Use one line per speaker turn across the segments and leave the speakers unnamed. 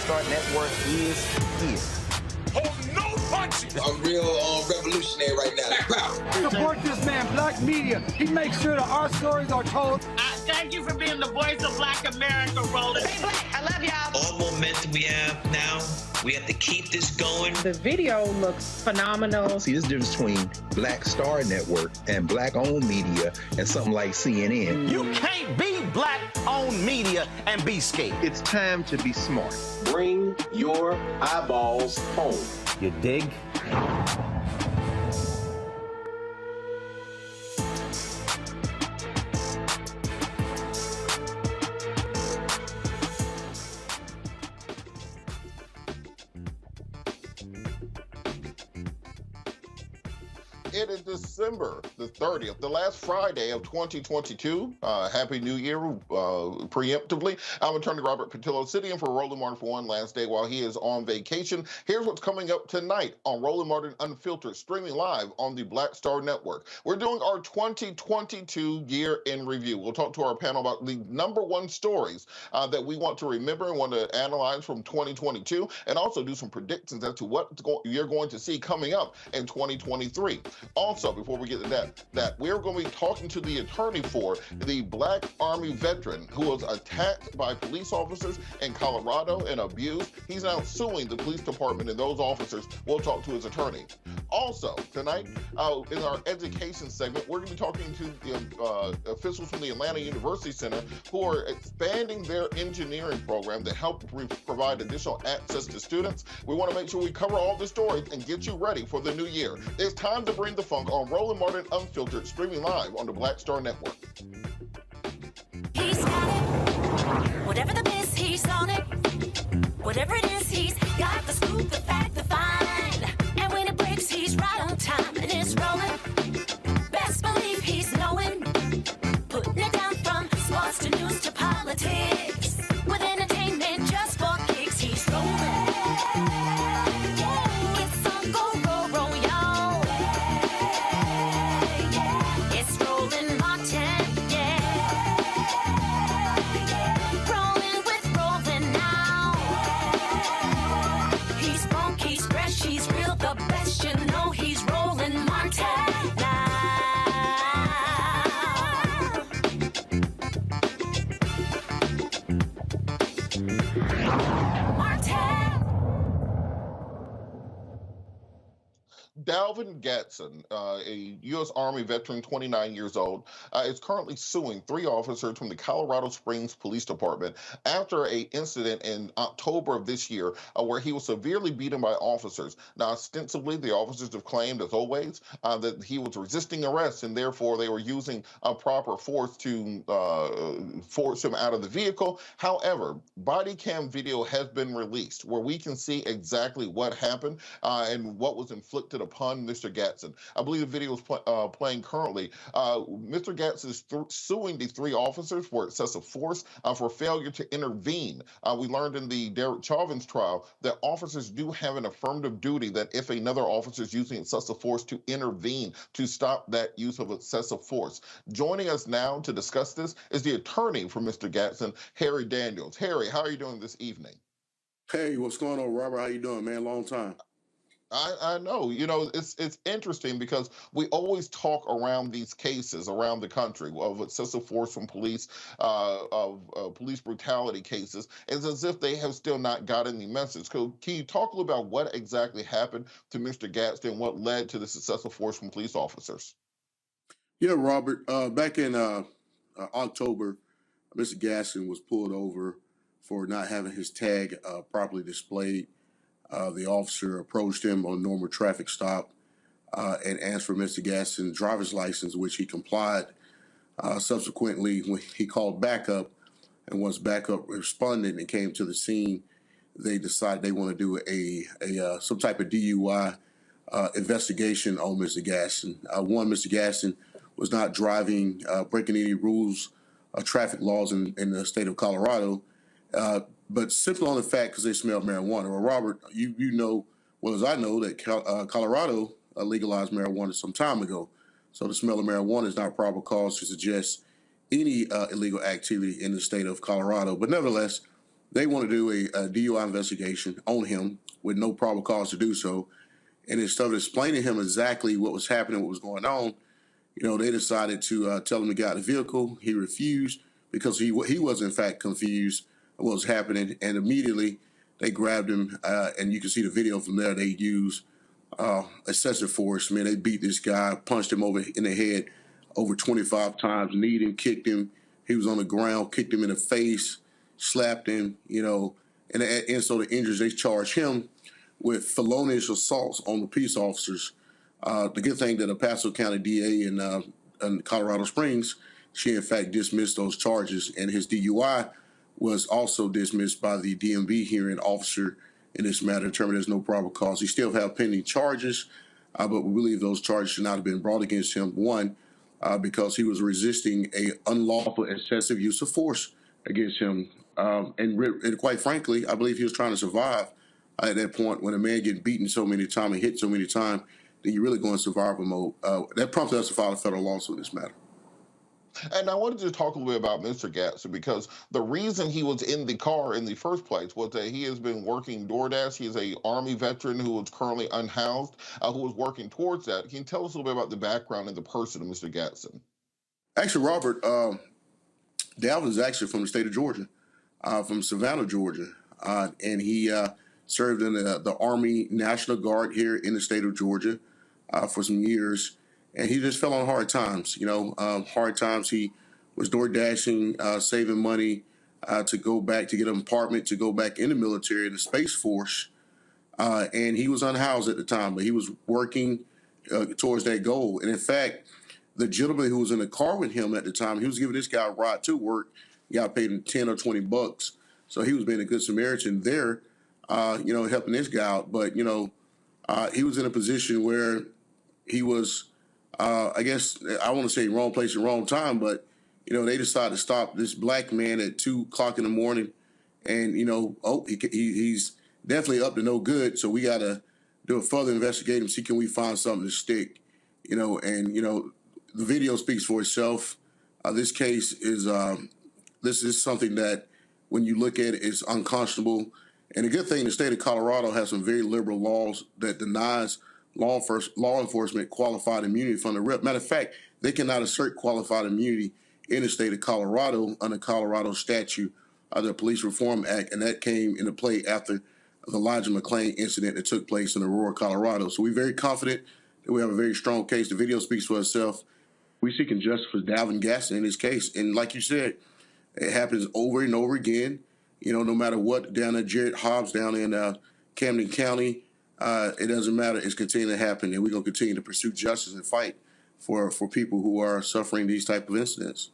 Star Network is here.
Oh, no punches!
I'm real revolutionary right now.
Support this man, Black Media. He makes sure that our stories are told.
Thank you for being the voice of Black America, Roland.
Hey, Black, I love y'all.
All momentum we have now, we have to keep this going.
The video looks phenomenal.
See, this difference between Black Star Network and Black-owned media and something like CNN.
You can't be Black-owned media and be scared.
It's time to be smart.
Bring your eyeballs home.
You dig?
It is December the 30th, the last Friday of 2022. Happy New Year, preemptively. I'm Attorney Robert Patillo, sitting in for Roland Martin for one last day while he is on vacation. Here's what's coming up tonight on Roland Martin Unfiltered, streaming live on the Black Star Network. We're doing our 2022 year in review. We'll talk to our panel about the #1 stories that we want to remember and want to analyze from 2022, and also do some predictions as to what you're going to see coming up in 2023. Also, before we get to that we're going to be talking to the attorney for the Black Army veteran who was attacked by police officers in Colorado and abused. He's now suing the police department and those officers. We'll talk to his attorney. Also, tonight, in our education segment, we're going to be talking to the officials from the Atlanta University Center who are expanding their engineering program to help provide additional access to students. We want to make sure we cover all the stories and get you ready for the new year. It's time to bring the funk on Roland Martin Unfiltered, streaming live on the Black Star Network.
He's got it. Whatever the biz, he's on it. Whatever it is, he's got the scoop, the fact, the find. And when it breaks, he's right on time and it's rolling. Best believe he's knowing. Putting it down from sports to news to politics. With entertainment just for kicks, he's rolling. It's on go, roll, roll, y'all. It's Roland Martin, yeah. Rolling with Roland now. He's funk, he's fresh, he's real, the best, you know he's Roland Martin now.
Dalvin Gadson, a U.S. Army veteran, 29 years old, is currently suing 3 officers from the Colorado Springs Police Department after an incident in October of this year where he was severely beaten by officers. Now, ostensibly, the officers have claimed, as always, that he was resisting arrest and therefore they were using proper force to force him out of the vehicle. However, body cam video has been released where we can see exactly what happened and what was inflicted upon Mr. Gadson. I believe the video is playing currently. Mr. Gadson is suing the 3 officers for excessive force for failure to intervene. We learned in the Derek Chauvin's trial that officers do have an affirmative duty that if another officer is using excessive force to intervene to stop that use of excessive force. Joining us now to discuss this is the attorney for Mr. Gadson, Harry Daniels. Harry, how are you doing this evening?
Hey, what's going on, Robert? How you doing, man? Long time.
I know, it's interesting because we always talk around these cases around the country of excessive force from police, of police brutality cases. It's as if they have still not gotten the message. Can you talk a little about what exactly happened to Mr. Gadson and what led to this excessive force from police officers?
Yeah, Robert, back in October, Mr. Gadson was pulled over for not having his tag properly displayed. The officer approached him on a normal traffic stop and asked for Mr. Gadson's driver's license, which he complied. Subsequently, when he called backup, and once backup responded and came to the scene, they decided they want to do a some type of DUI investigation on Mr. Gadson. Mr. Gadson was not driving, breaking any rules, traffic laws in the state of Colorado. But simply on the fact because they smelled marijuana. Well, Robert, you know well as I know that Colorado legalized marijuana some time ago. So the smell of marijuana is not probable cause to suggest any illegal activity in the state of Colorado. But nevertheless, They want to do a DUI investigation on him with no probable cause to do so. And instead of explaining to him exactly what was happening, what was going on, they decided to tell him to get out of the vehicle. He refused because he was in fact confused of what was happening. And immediately they grabbed him, and you can see the video from there. They used excessive force. I mean, they beat this guy, punched him over in the head over 25 times, kneed him, kicked him. He was on the ground, kicked him in the face, slapped him, and so the injuries, they charged him with felonious assaults on the peace officers. The good thing that El Paso County DA in Colorado Springs, she in fact dismissed those charges, and his DUI was also dismissed by the DMV hearing officer in this matter, determined there's no probable cause. He still have pending charges, but we believe those charges should not have been brought against him. One, because he was resisting a unlawful excessive use of force against him. And quite frankly, I believe he was trying to survive at that point. When a man gets beaten so many times and hit so many times, then you really go in survival mode. That prompted us to file a federal lawsuit in this matter.
And I wanted to talk a little bit about Mr. Gadson, because the reason he was in the car in the first place was that he has been working DoorDash. He is a Army veteran who is currently unhoused, who was working towards that. Can you tell us a little bit about the background and the person of Mr. Gadson?
Actually, Robert, Dalvin is actually from the state of Georgia, from Savannah, Georgia. And he served in the Army National Guard here in the state of Georgia for some years. And he just fell on hard times, hard times. He was door dashing, saving money to go back, to get an apartment, to go back in the military, in the Space Force. And he was unhoused at the time, but he was working towards that goal. And in fact, the gentleman who was in the car with him at the time, he was giving this guy a ride to work. He got paid him 10 or 20 bucks. So he was being a good Samaritan there, helping this guy out. But, he was in a position where he was, I guess, I want to say wrong place at wrong time, but, they decided to stop this black man at 2 o'clock in the morning. And, he's definitely up to no good. So we got to do a further investigation, see can we find something to stick, the video speaks for itself. This case is, this is something that when you look at it, it's unconscionable. And the good thing, the state of Colorado has some very liberal laws that denies law enforcement qualified immunity from the rep. Matter of fact, they cannot assert qualified immunity in the state of Colorado under Colorado statute, the Police Reform Act, and that came into play after the Elijah McClain incident that took place in Aurora, Colorado. So we're very confident that we have a very strong case. The video speaks for itself. We're seeking justice for Dalvin Gadson in this case. And like you said, it happens over and over again. No matter what, down at Jared Hobbs, down in Camden County, it doesn't matter. It's continuing to happen, and we're going to continue to pursue justice and fight for people who are suffering these type of incidents.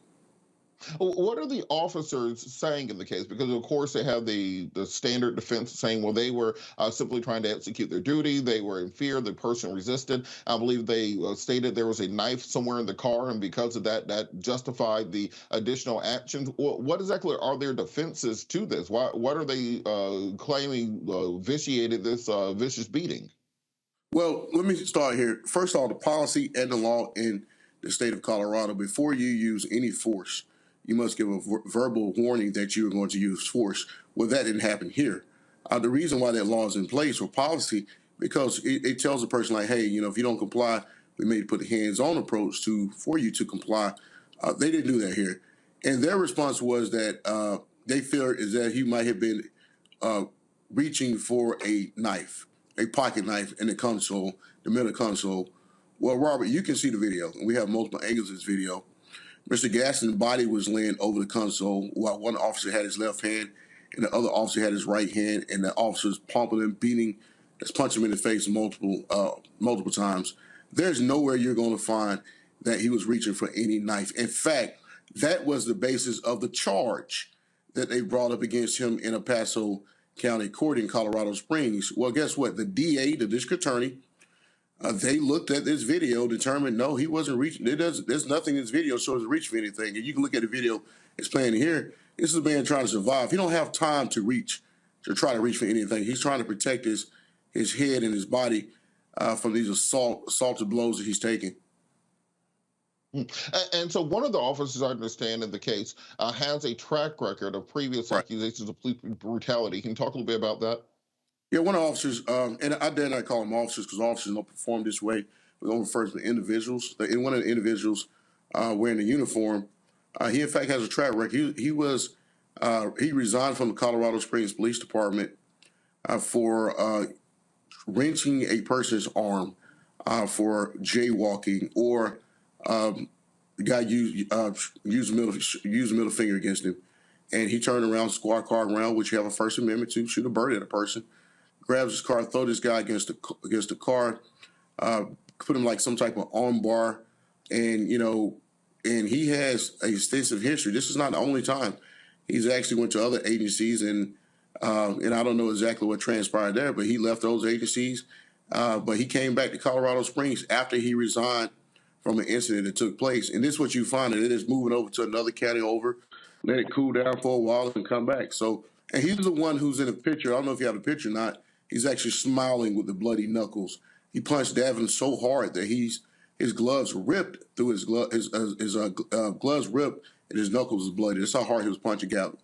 What are the officers saying in the case? Because, of course, they have the standard defense saying, well, they were simply trying to execute their duty. They were in fear. The person resisted. I believe they stated there was a knife somewhere in the car, and because of that, that justified the additional actions. What exactly are their defenses to this? What are they claiming vitiated this vicious beating?
Well, let me start here. First of all, the policy and the law in the state of Colorado, before you use any force, you must give a verbal warning that you are going to use force. Well, that didn't happen here. The reason why that law is in place or policy, because it tells a person like, hey, if you don't comply, we may put a hands-on approach for you to comply. They didn't do that here. And their response was that they feared is that he might have been reaching for a knife, a pocket knife in the console, the middle console. Well, Robert, you can see the video. We have multiple angles of this video. Mr. Gadson's body was laying over the console while one officer had his left hand and the other officer had his right hand, and the officer's pumping him, beating, just punching him in the face multiple times. There's nowhere you're going to find that he was reaching for any knife. In fact, that was the basis of the charge that they brought up against him in El Paso County Court in Colorado Springs. Well, guess what? The DA, the district attorney, they looked at this video, determined, no, he wasn't reaching. There's nothing in this video shows reach for anything. And you can look at the video, it's playing here. This is a man trying to survive. He don't have time to try to reach for anything. He's trying to protect his head and his body from these assaultive blows that he's taking.
And so one of the officers, I understand, in the case has a track record of previous
Right.
accusations of police brutality. Can you talk a little bit about that?
Yeah, one of the officers, and I dare not call them officers because officers don't perform this way. We don't refer to the individuals. And one of the individuals wearing the uniform, he in fact has a track record. He resigned from the Colorado Springs Police Department for wrenching a person's arm for jaywalking, or the guy used middle finger against him, and he turned around, squad car around, which you have a First Amendment to shoot a bird at a person. Grabs his car, throw this guy against the car, put him like some type of arm bar, and and he has a extensive history. This is not the only time. He's actually went to other agencies, and I don't know exactly what transpired there, but he left those agencies. But he came back to Colorado Springs after he resigned from an incident that took place. And this is what you find, that it is moving over to another county over, let it cool down for a while and come back. So, and he's the one who's in the picture. I don't know if you have the picture or not. He's actually smiling with the bloody knuckles. He punched Dalvin so hard that his gloves ripped through his gloves ripped and his knuckles was bloody. That's how hard he was punching Dalvin.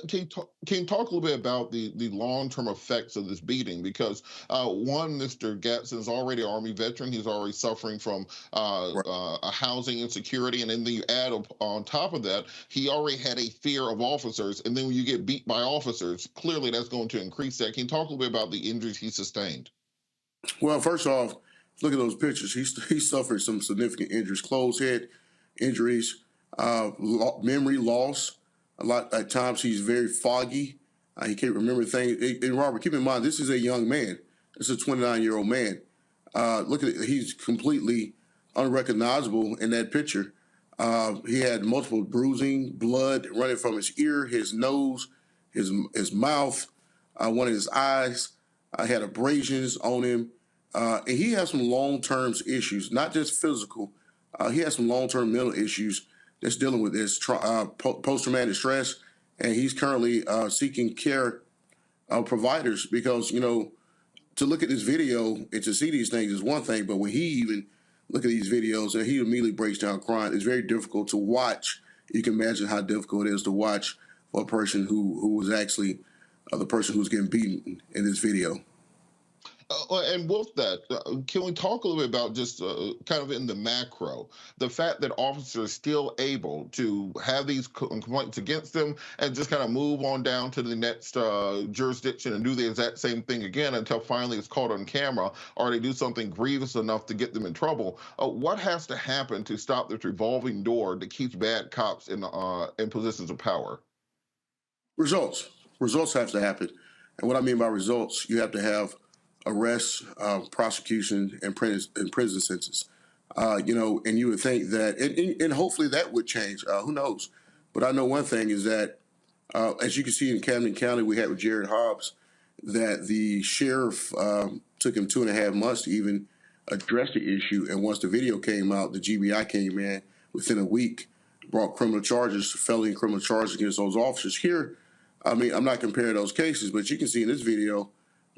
Can you talk a little bit about the long-term effects of this beating? Because one, Mr. Gadson is already an Army veteran. He's already suffering from a housing insecurity. And then you add on top of that, he already had a fear of officers. And then when you get beat by officers, clearly that's going to increase that. Can you talk a little bit about the injuries he sustained?
Well, first off, look at those pictures. He suffered some significant injuries, closed head injuries, memory loss. A lot at times he's very foggy. He can't remember things. And Robert, keep in mind, this is a young man. This is a 29-year-old man. Look at it. He's completely unrecognizable in that picture. He had multiple bruising, blood running from his ear, his nose, his mouth, one of his eyes. Had abrasions on him. And he has some long-term issues, not just physical. He has some long-term mental issues that's dealing with this post-traumatic stress, and he's currently seeking care providers because, to look at this video and to see these things is one thing, but when he even look at these videos and he immediately breaks down crying, it's very difficult to watch. You can imagine how difficult it is to watch for a person who was actually the person who's getting beaten in this video.
And with that, can we talk a little bit about just kind of in the macro, the fact that officers are still able to have these complaints against them and just kind of move on down to the next jurisdiction and do the exact same thing again until finally it's caught on camera, or they do something grievous enough to get them in trouble? What has to happen to stop this revolving door that keeps bad cops in positions of power?
Results have to happen. And what I mean by results, you have to have arrests, prosecution, and prison sentences. And you would think that, and hopefully that would change. Who knows? But I know one thing is that, as you can see in Camden County, we had with Jared Hobbs, that the sheriff took him 2.5 months to even address the issue. And once the video came out, the GBI came in within a week, brought criminal charges, felony criminal charges against those officers. Here, I mean, I'm not comparing those cases, but you can see in this video,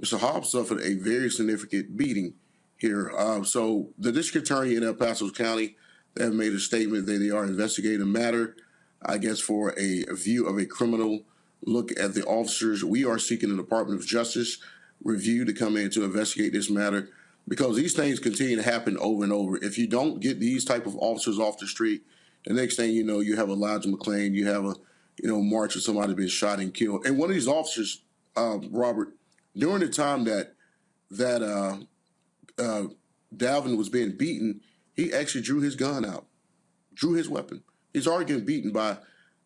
Mr. Hobbs suffered a very significant beating here. So the district attorney in El Paso County, they have made a statement that they are investigating the matter, I guess, for a view of a criminal look at the officers. We are seeking the Department of Justice review to come in to investigate this matter because these things continue to happen over and over. If you don't get these type of officers off the street, the next thing you know, you have Elijah McClain, you have a march of somebody being shot and killed. And one of these officers, Robert, during the time that Dalvin was being beaten, he actually drew his gun out, drew his weapon. He's already getting beaten by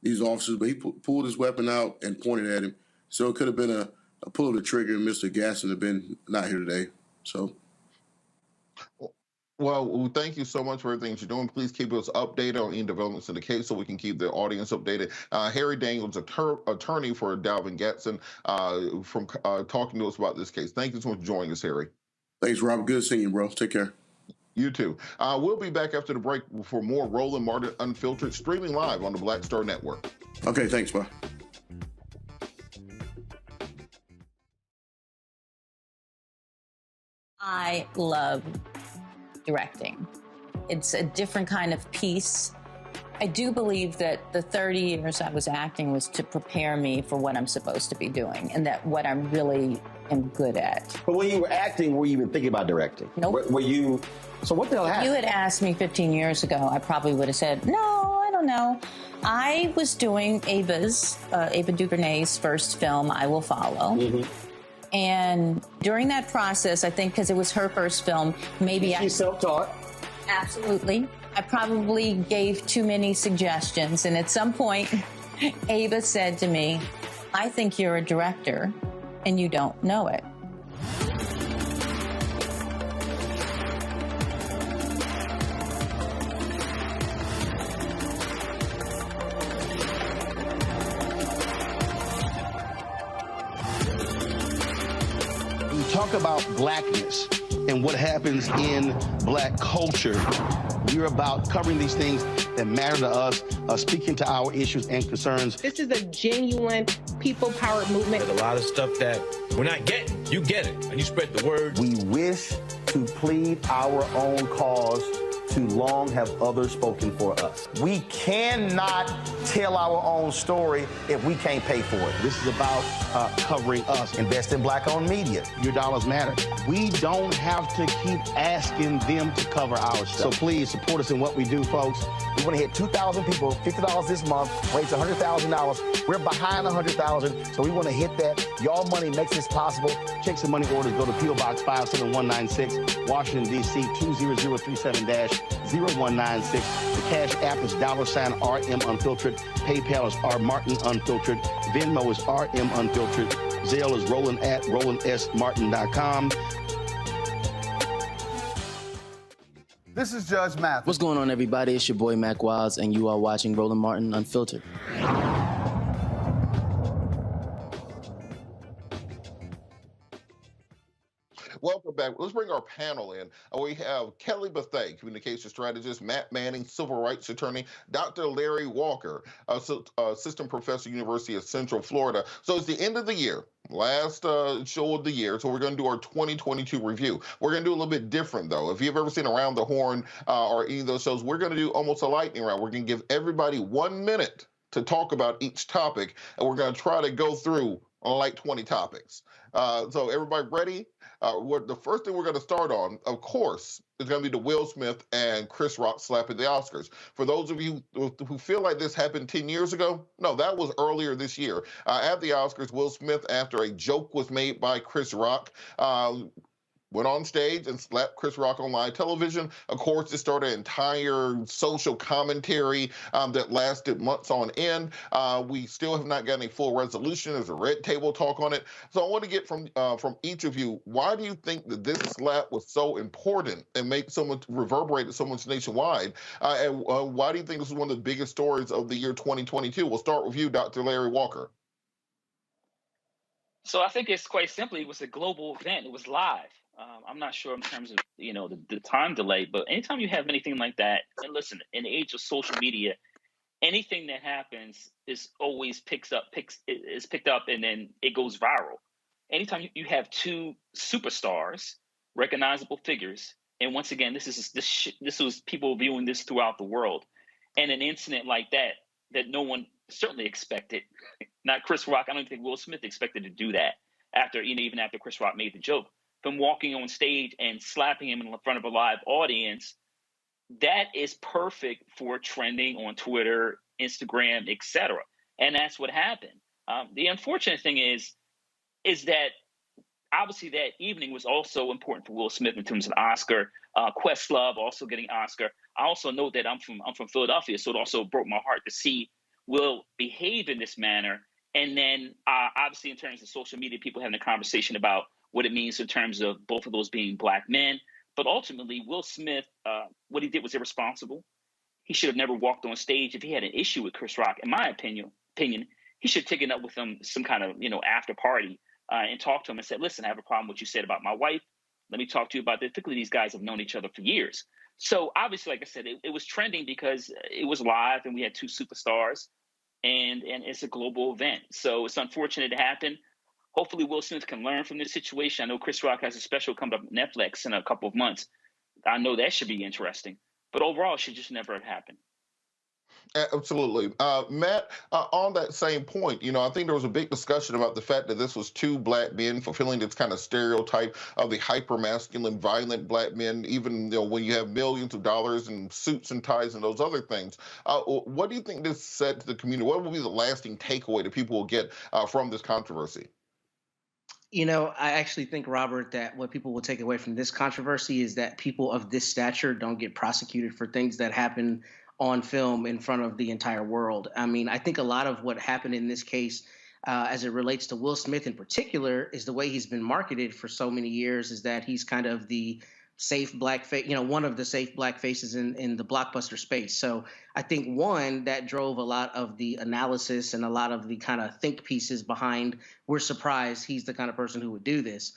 these officers, but he pulled his weapon out and pointed at him. So it could have been a pull of the trigger, and Mr. Gadson have been not here today. So.
Well, thank you so much for everything you're doing. Please keep us updated on any developments in the case so we can keep the audience updated. Harry Daniels, attorney for Dalvin Gadson, from talking to us about this case. Thank you so much for joining us, Harry.
Thanks, Robert. Good seeing you, bro. Take care.
You too. We'll be back after the break for more Roland Martin Unfiltered, streaming live on the Black Star Network.
Okay, thanks, bye.
I love directing. It's a different kind of peace. I do believe that the 30 years I was acting was to prepare me for what I'm supposed to be doing and that what I'm really am good at.
But when you were acting, were you even thinking about directing?
Nope.
Were you? So what the hell happened?
If you had asked me 15 years ago, I probably would have said, no, I don't know. I was doing Ava DuVernay's first film, I Will Follow. Mm-hmm. And during that process, I think because it was her first film, maybe
She's self-taught.
Absolutely. I probably gave too many suggestions. And at some point, Ava said to me, I think you're a director and you don't know it.
You talk about blackness and what happens in black culture. We're about covering these things that matter to us, speaking to our issues and concerns.
This is a genuine people-powered movement.
There's a lot of stuff that we're not getting. You get it, and you spread the word.
We wish to plead our own cause. Too long have others spoken for us. We cannot tell our own story if we can't pay for it. This is about covering us. Invest in black-owned media. Your dollars matter. We don't have to keep asking them to cover our stuff. So please support us in what we do, folks. We want to hit 2,000 people, $50 this month, raise $100,000. We're behind $100,000, so we want to hit that. Y'all money makes this possible. Check some money orders. Go to P.O. Box 57196, Washington, D.C. 20037-0196. The Cash App is $RM Unfiltered. PayPal is R Martin Unfiltered. Venmo is RM Unfiltered. Zelle is Roland at RolandSMartin.com.
This is Judge Mathis.
What's going on, everybody? It's your boy Mac Wiles, and you are watching Roland Martin Unfiltered.
Welcome back. Let's bring our panel in. We have Kelly Bethea, communication strategist, Matt Manning, civil rights attorney, Dr. Larry Walker, assistant professor, University of Central Florida. So it's the end of the year. Last show of the year, so we're going to do our 2022 review. We're going to do a little bit different, though. If you've ever seen Around the Horn or any of those shows, we're going to do almost a lightning round. We're going to give everybody 1 minute to talk about each topic, and we're going to try to go through like 20 topics. So everybody ready? The first thing we're going to start on, of course, is going to be the Will Smith and Chris Rock slap at the Oscars. For those of you who feel like this happened 10 years ago, no, that was earlier this year. At the Oscars, Will Smith, after a joke was made by Chris Rock, went on stage and slapped Chris Rock on live television. Of course, it started an entire social commentary that lasted months on end. We still have not gotten a full resolution. There's a red table talk on it. So I want to get from each of you, why do you think that this slap was so important and reverberated so much nationwide? And why do you think this is one of the biggest stories of the year 2022? We'll start with you, Dr. Larry Walker.
So I think it's quite simply, it was a global event. It was live. I'm not sure in terms of, the time delay, but anytime you have anything like that, and listen, in the age of social media, anything that happens is always picked up and then it goes viral. Anytime you have two superstars, recognizable figures, and once again, this was people viewing this throughout the world, and an incident like that no one certainly expected, not Chris Rock. I don't think Will Smith expected to do that even after Chris Rock made the joke. From walking on stage and slapping him in front of a live audience, that is perfect for trending on Twitter, Instagram, etc. And that's what happened. The unfortunate thing is that obviously that evening was also important for Will Smith in terms of Oscar. Questlove also getting Oscar. I also know that I'm from Philadelphia, so it also broke my heart to see Will behave in this manner. And then obviously in terms of social media, people having a conversation about what it means in terms of both of those being black men. But ultimately, Will Smith, what he did was irresponsible. He should have never walked on stage. If he had an issue with Chris Rock, in my opinion, he should have taken up with him some kind of, after party and talked to him and said, listen, I have a problem with what you said about my wife. Let me talk to you about this. Particularly, these guys have known each other for years. So obviously, like I said, it was trending because it was live and we had two superstars and it's a global event. So it's unfortunate it happened. Hopefully, Will Smith can learn from this situation. I know Chris Rock has a special coming up on Netflix in a couple of months. I know that should be interesting. But overall, it should just never have happened.
Absolutely. Matt, on that same point, I think there was a big discussion about the fact that this was two black men fulfilling this kind of stereotype of the hyper-masculine, violent black men, even when you have millions of dollars and suits and ties and those other things. What do you think this said to the community? What will be the lasting takeaway that people will get from this controversy?
I actually think, Robert, that what people will take away from this controversy is that people of this stature don't get prosecuted for things that happen on film in front of the entire world. I mean, I think a lot of what happened in this case, as it relates to Will Smith in particular, is the way he's been marketed for so many years, is that he's kind of the safe black face, one of the safe black faces in the blockbuster space. So I think, one, that drove a lot of the analysis and a lot of the kind of think pieces behind, we're surprised he's the kind of person who would do this.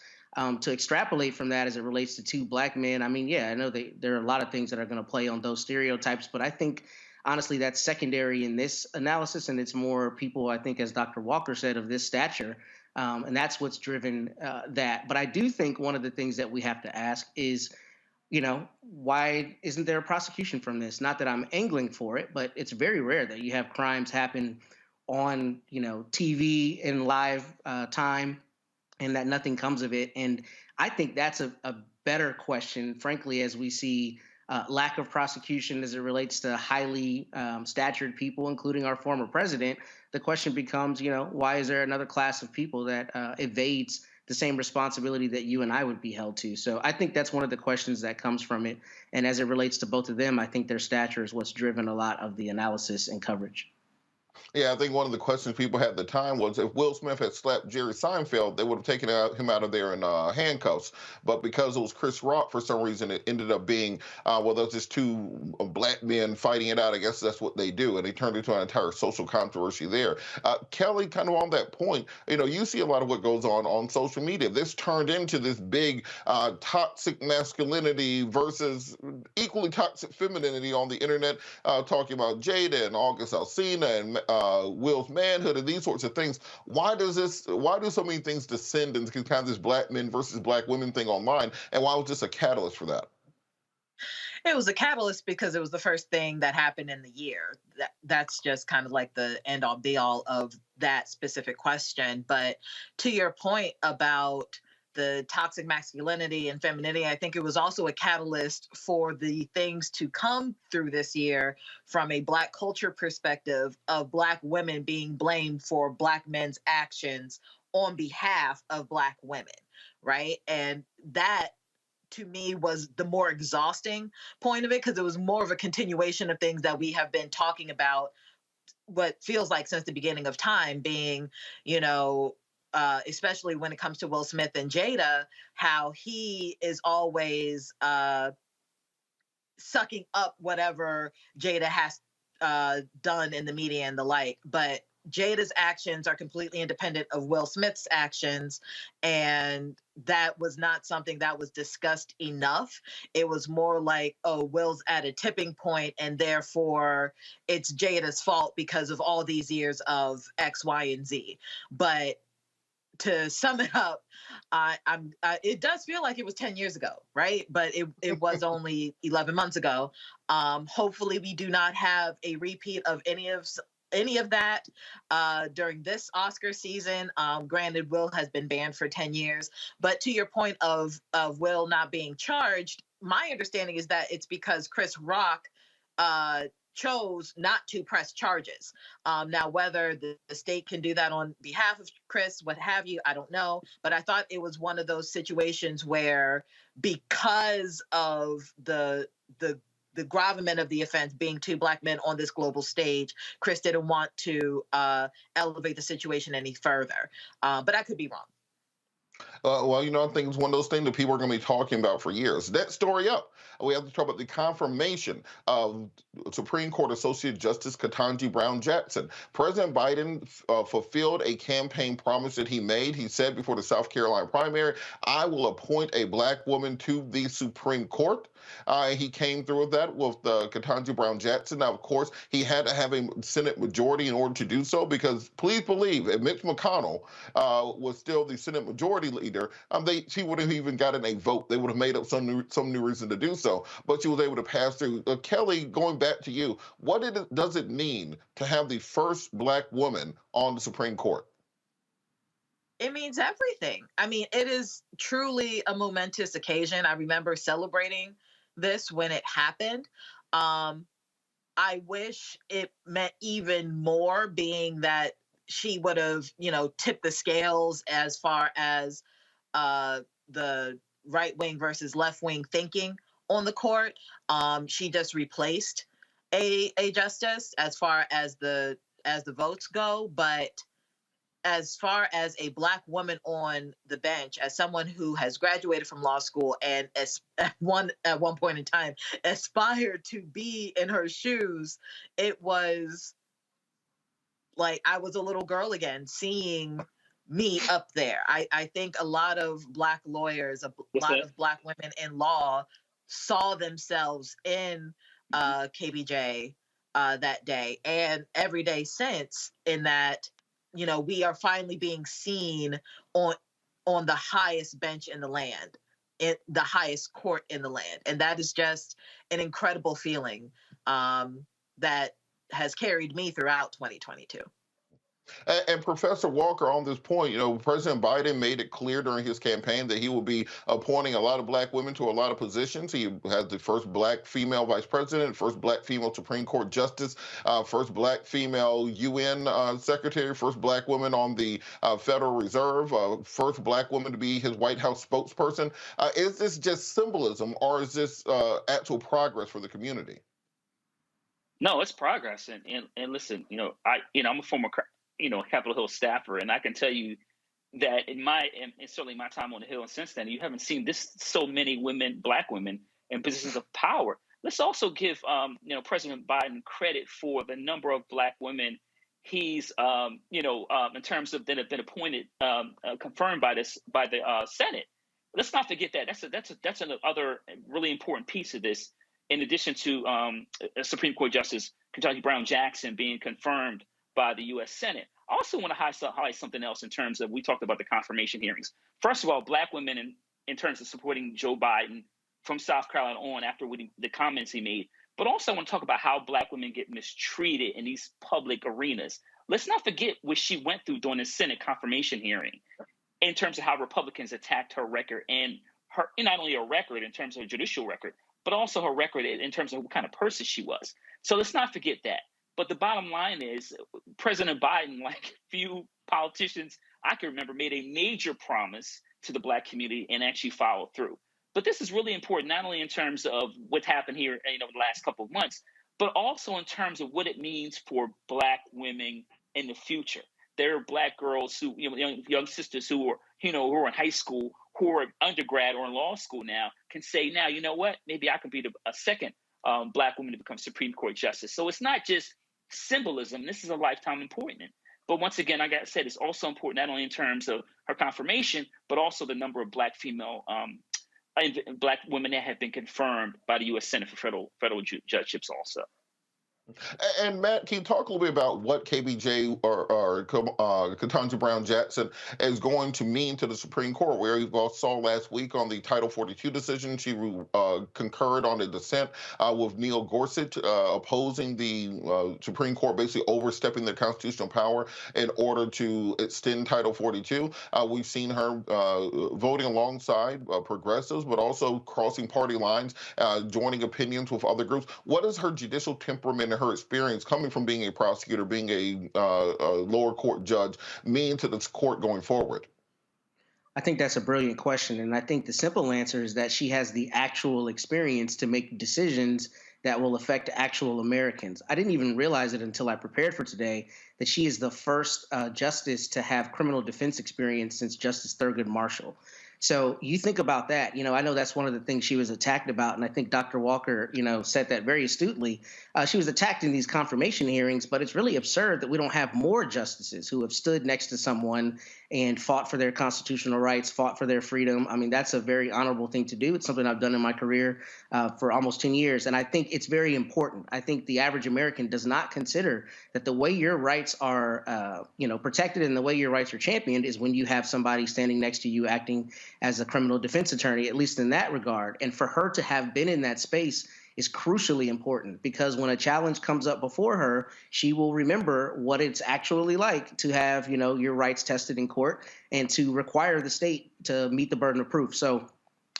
To extrapolate from that as it relates to two black men, I mean, yeah, I know there are a lot of things that are going to play on those stereotypes, but I think, honestly, that's secondary in this analysis, and it's more people, I think, as Dr. Walker said, of this stature, and that's what's driven that. But I do think one of the things that we have to ask is, why isn't there a prosecution from this? Not that I'm angling for it, but it's very rare that you have crimes happen on, TV in live time, and that nothing comes of it. And I think that's a better question, frankly, as we see lack of prosecution as it relates to highly statured people, including our former president. The question becomes, why is there another class of people that evades the same responsibility that you and I would be held to? So I think that's one of the questions that comes from it. And as it relates to both of them, I think their stature is what's driven a lot of the analysis and coverage.
Yeah, I think one of the questions people had at the time was if Will Smith had slapped Jerry Seinfeld, they would have taken him out of there in handcuffs. But because it was Chris Rock, for some reason, it ended up being, those just two black men fighting it out. I guess that's what they do. And they turned into an entire social controversy there. Kelly, kind of on that point, you see a lot of what goes on social media. This turned into this big toxic masculinity versus equally toxic femininity on the internet, talking about Jada and August Alsina and Will's manhood and these sorts of things. Why do so many things descend into kind of this black men versus black women thing online? And why was this a catalyst for that?
It was a catalyst because it was the first thing that happened in the year. That's just kind of like the end all be all of that specific question. But to your point about the toxic masculinity and femininity, I think it was also a catalyst for the things to come through this year from a Black culture perspective of Black women being blamed for Black men's actions on behalf of Black women, right? And that, to me, was the more exhausting point of it, because it was more of a continuation of things that we have been talking about, what feels like since the beginning of time, being, especially when it comes to Will Smith and Jada, how he is always sucking up whatever Jada has done in the media and the like. But Jada's actions are completely independent of Will Smith's actions, and that was not something that was discussed enough. It was more like, oh, Will's at a tipping point, and therefore it's Jada's fault because of all these years of X, Y, and Z. But to sum it up, it does feel like it was 10 years ago, right? But it was only 11 months ago. Hopefully we do not have a repeat of any of that during this Oscar season. Granted, Will has been banned for 10 years. But to your point of Will not being charged, my understanding is that it's because Chris Rock chose not to press charges. Now, whether the state can do that on behalf of Chris, what have you, I don't know. But I thought it was one of those situations where, because of the gravamen of the offense being two Black men on this global stage, Chris didn't want to elevate the situation any further. But I could be wrong.
Well, I think it's one of those things that people are going to be talking about for years. Next story up, we have to talk about the confirmation of Supreme Court Associate Justice Ketanji Brown Jackson. President Biden fulfilled a campaign promise that he made. He said before the South Carolina primary, I will appoint a Black woman to the Supreme Court. He came through with that with Ketanji Brown Jackson. Now, of course, he had to have a Senate majority in order to do so, because please believe, if Mitch McConnell was still the Senate majority minority leader, she would have even gotten a vote. They would have made up some new reason to do so, but she was able to pass through. Kelly, going back to you, what does it mean to have the first Black woman on the Supreme Court?
It means everything. I mean, it is truly a momentous occasion. I remember celebrating this when it happened. I wish it meant even more, being that she would have, tipped the scales as far as the right wing versus left wing thinking on the court. She just replaced a justice as far as the votes go, but as far as a Black woman on the bench, as someone who has graduated from law school and at one point in time aspired to be in her shoes, it was like I was a little girl again, seeing me up there. I think a lot of Black lawyers, a lot of Black women in law saw themselves in KBJ that day, and every day since, in that, we are finally being seen on the highest bench in the land, in the highest court in the land. And that is just an incredible feeling that has carried me throughout 2022.
And Professor Walker, on this point, President Biden made it clear during his campaign that he will be appointing a lot of Black women to a lot of positions. He has the first Black female vice president, first Black female Supreme Court justice, first Black female UN secretary, first Black woman on the Federal Reserve, first Black woman to be his White House spokesperson. Is this just symbolism, or is this actual progress for the community?
No, it's progress. And listen, I'm a former Capitol Hill staffer, and I can tell you that in certainly my time on the Hill and since then, you haven't seen so many women, Black women, in positions of power. Let's also give President Biden credit for the number of Black women he's in terms of that have been appointed, confirmed by the Senate. Let's not forget that. That's another really important piece of this. In addition to Supreme Court Justice Ketanji Brown Jackson being confirmed by the U.S. Senate. I also want to highlight something else in terms of, we talked about the confirmation hearings. First of all, Black women in terms of supporting Joe Biden from South Carolina on after the comments he made. But also I want to talk about how Black women get mistreated in these public arenas. Let's not forget what she went through during the Senate confirmation hearing in terms of how Republicans attacked her record, and not only her record in terms of her judicial record, but also her record in terms of what kind of person she was. So let's not forget that. But the bottom line is, President Biden, like few politicians I can remember, made a major promise to the Black community and actually followed through. But this is really important, not only in terms of what's happened here, the last couple of months, but also in terms of what it means for Black women in the future. There are Black girls who, young sisters who are in high school, who are undergrad or in law school now, can say now, you know what, maybe I can be a second Black woman to become Supreme Court justice. So it's not just symbolism. This is a lifetime appointment. But once again, like I said, it's also important not only in terms of her confirmation, but also the number of Black women that have been confirmed by the U.S. Senate for federal judgeships also.
And Matt, can you talk a little bit about what KBJ or Ketanji Brown Jackson is going to mean to the Supreme Court? Where you saw last week on the Title 42 decision, she concurred on the dissent with Neil Gorsuch, opposing the Supreme Court basically overstepping their constitutional power in order to extend Title 42. We've seen her voting alongside progressives, but also crossing party lines, joining opinions with other groups. What is her judicial temperament and her experience coming from being a prosecutor, being a lower court judge, mean to this court going forward?
I think that's a brilliant question. And I think the simple answer is that she has the actual experience to make decisions that will affect actual Americans. I didn't even realize it until I prepared for today that she is the first justice to have criminal defense experience since Justice Thurgood Marshall. So you think about that. I know that's one of the things she was attacked about. And I think Dr. Walker, said that very astutely. She was attacked in these confirmation hearings, but it's really absurd that we don't have more justices who have stood next to someone and fought for their constitutional rights, fought for their freedom. I mean, that's a very honorable thing to do. It's something I've done in my career for almost 10 years. And I think it's very important. I think the average American does not consider that the way your rights are, protected and the way your rights are championed is when you have somebody standing next to you acting as a criminal defense attorney, at least in that regard. And for her to have been in that space is crucially important, because when a challenge comes up before her, she will remember what it's actually like to have, your rights tested in court and to require the state to meet the burden of proof. So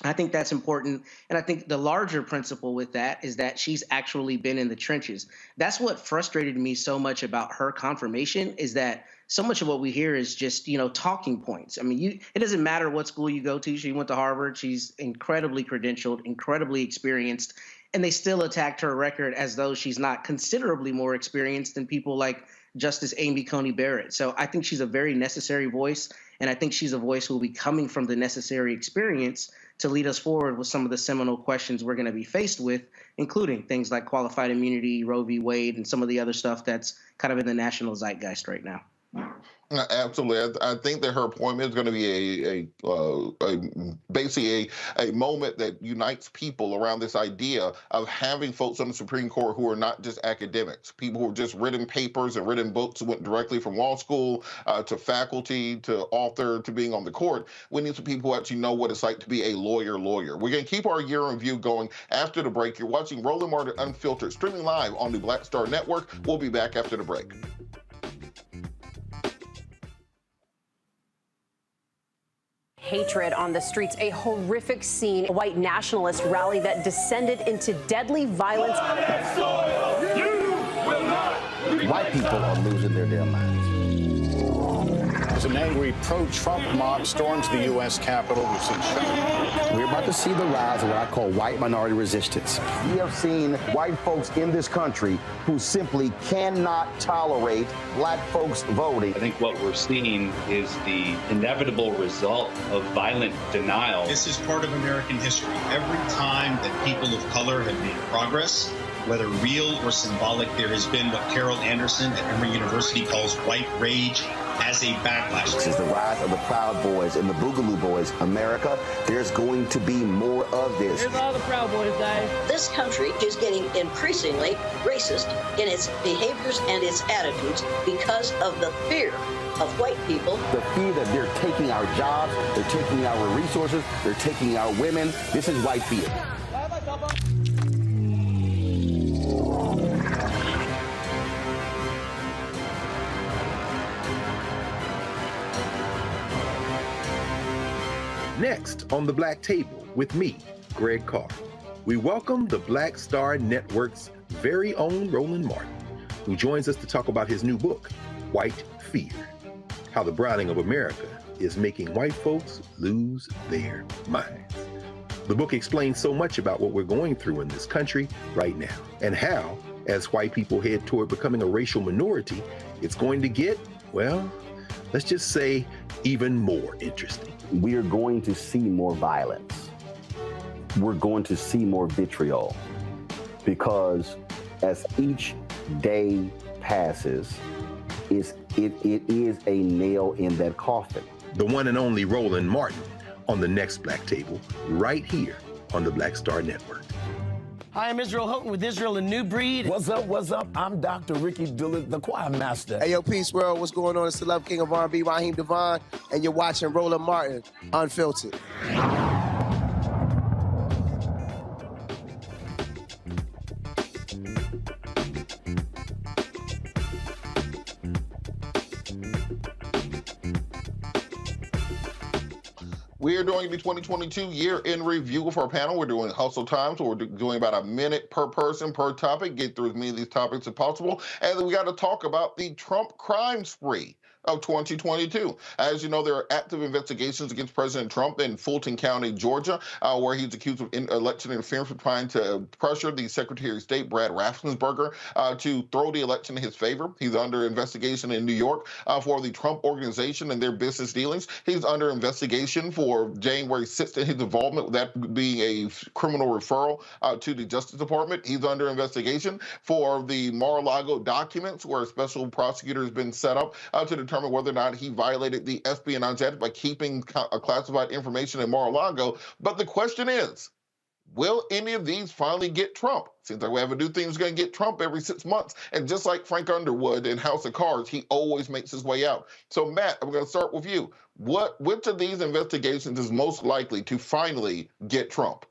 I think that's important. And I think the larger principle with that is that she's actually been in the trenches. That's what frustrated me so much about her confirmation, is that so much of what we hear is just, talking points. I mean, it doesn't matter what school you go to. She went to Harvard. She's incredibly credentialed, incredibly experienced, and they still attacked her record as though she's not considerably more experienced than people like Justice Amy Coney Barrett. So I think she's a very necessary voice, and I think she's a voice who will be coming from the necessary experience to lead us forward with some of the seminal questions we're going to be faced with, including things like qualified immunity, Roe v. Wade, and some of the other stuff that's kind of in the national zeitgeist right now.
Absolutely. I think that her appointment is going to be basically a moment that unites people around this idea of having folks on the Supreme Court who are not just academics, people who have just written papers and written books, went directly from law school to faculty to author to being on the court. We need some people who actually know what it's like to be a lawyer. We're going to keep our year in review going after the break. You're watching Roland Martin Unfiltered, streaming live on the Black Star Network. We'll be back after the break.
Hatred on the streets, a horrific scene, a white nationalist rally that descended into deadly violence.
White people are losing their damn minds.
As an angry pro-Trump mob storms the U.S. Capitol, we've seen shooting.
We're about to see the rise of what I call white minority resistance. We have seen white folks in this country who simply cannot tolerate black folks voting.
I think what we're seeing is the inevitable result of violent denial.
This is part of American history. Every time that people of color have made progress, whether real or symbolic, there has been what Carol Anderson at Emory University calls white rage as a backlash.
This is the rise of the Proud Boys and the Boogaloo Boys. America, there's going to be more of this.
Here's all the Proud Boys, guys.
This country is getting increasingly racist in its behaviors and its attitudes because of the fear of white people.
The fear that they're taking our jobs, they're taking our resources, they're taking our women. This is white fear.
Next on The Black Table with me, Greg Carr, we welcome the Black Star Network's very own Roland Martin, who joins us to talk about his new book, White Fear, How the Browning of America is Making White Folks Lose Their Minds. The book explains so much about what we're going through in this country right now, and how, as white people head toward becoming a racial minority, it's going to get, well, let's just say, even more interesting.
We are going to see more violence. We're going to see more vitriol, because as each day passes, it is a nail in that coffin.
The one and only Roland Martin on the next Black Table, right here on the Black Star Network.
Hi, I'm Israel Houghton with Israel and New Breed.
What's up? I'm Dr. Ricky Dillard, the choir master.
Hey, yo, Peace World, what's going on? It's the Love King of R&B, Raheem Devon, and you're watching Roland Martin Unfiltered.
We are doing the 2022 year in review with our panel. We're doing hustle time, so we're doing about a minute per person per topic, get through as many of these topics as possible. And then we got to talk about the Trump crime spree of 2022. As you know, there are active investigations against President Trump in Fulton County, Georgia, where he's accused of election interference for trying to pressure the Secretary of State, Brad Raffensperger, to throw the election in his favor. He's under investigation in New York for the Trump Organization and their business dealings. He's under investigation for January 6th and his involvement with that being a criminal referral to the Justice Department. He's under investigation for the Mar-a-Lago documents, where a special prosecutor has been set up to determine whether or not he violated the Espionage Act by keeping classified information in Mar-a-Lago. But the question is, will any of these finally get Trump? Seems like we have a new thing that's going to get Trump every 6 months. And just like Frank Underwood in House of Cards, he always makes his way out. So, Matt, I'm going to start with you. Which of these investigations is most likely to finally get Trump?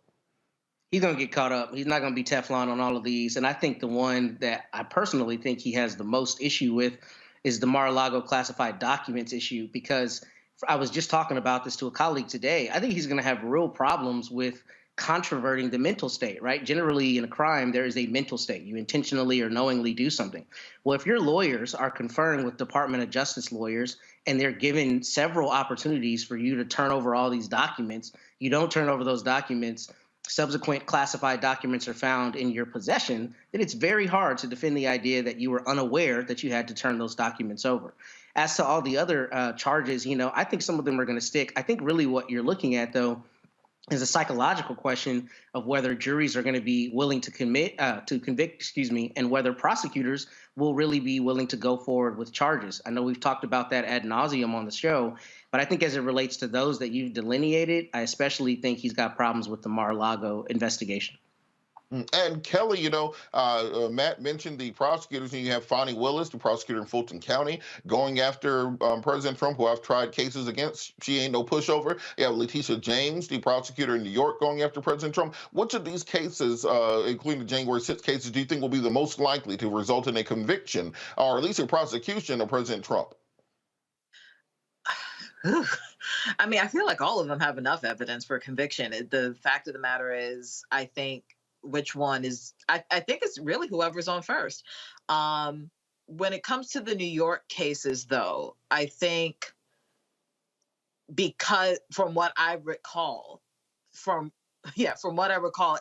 He's going to get caught up. He's not going to be Teflon on all of these. And I think the one that I personally think he has the most issue with is the Mar-a-Lago classified documents issue, because I was just talking about this to a colleague today. I think he's going to have real problems with controverting the mental state, right? Generally in a crime, there is a mental state. You intentionally or knowingly do something. Well, if your lawyers are conferring with Department of Justice lawyers and they're given several opportunities for you to turn over all these documents, you don't turn over those documents, subsequent classified documents are found in your possession, then it's very hard to defend the idea that you were unaware that you had to turn those documents over. As to all the other charges, I think some of them are going to stick. I think really what you're looking at, though, is a psychological question of whether juries are going to be willing to convict, and whether prosecutors will really be willing to go forward with charges. I know we've talked about that ad nauseum on the show, but I think as it relates to those that you've delineated, I especially think he's got problems with the Mar-a-Lago investigation.
And Kelly, Matt mentioned the prosecutors, and you have Fonnie Willis, the prosecutor in Fulton County, going after President Trump, who I've tried cases against. She ain't no pushover. You have Letitia James, the prosecutor in New York, going after President Trump. Which of these cases, including the January 6th cases, do you think will be the most likely to result in a conviction, or at least a prosecution of President Trump?
I mean, I feel like all of them have enough evidence for conviction. The fact of the matter is, I think which one is, I think it's really whoever's on first. When it comes to the New York cases, though, I think because from what I recall,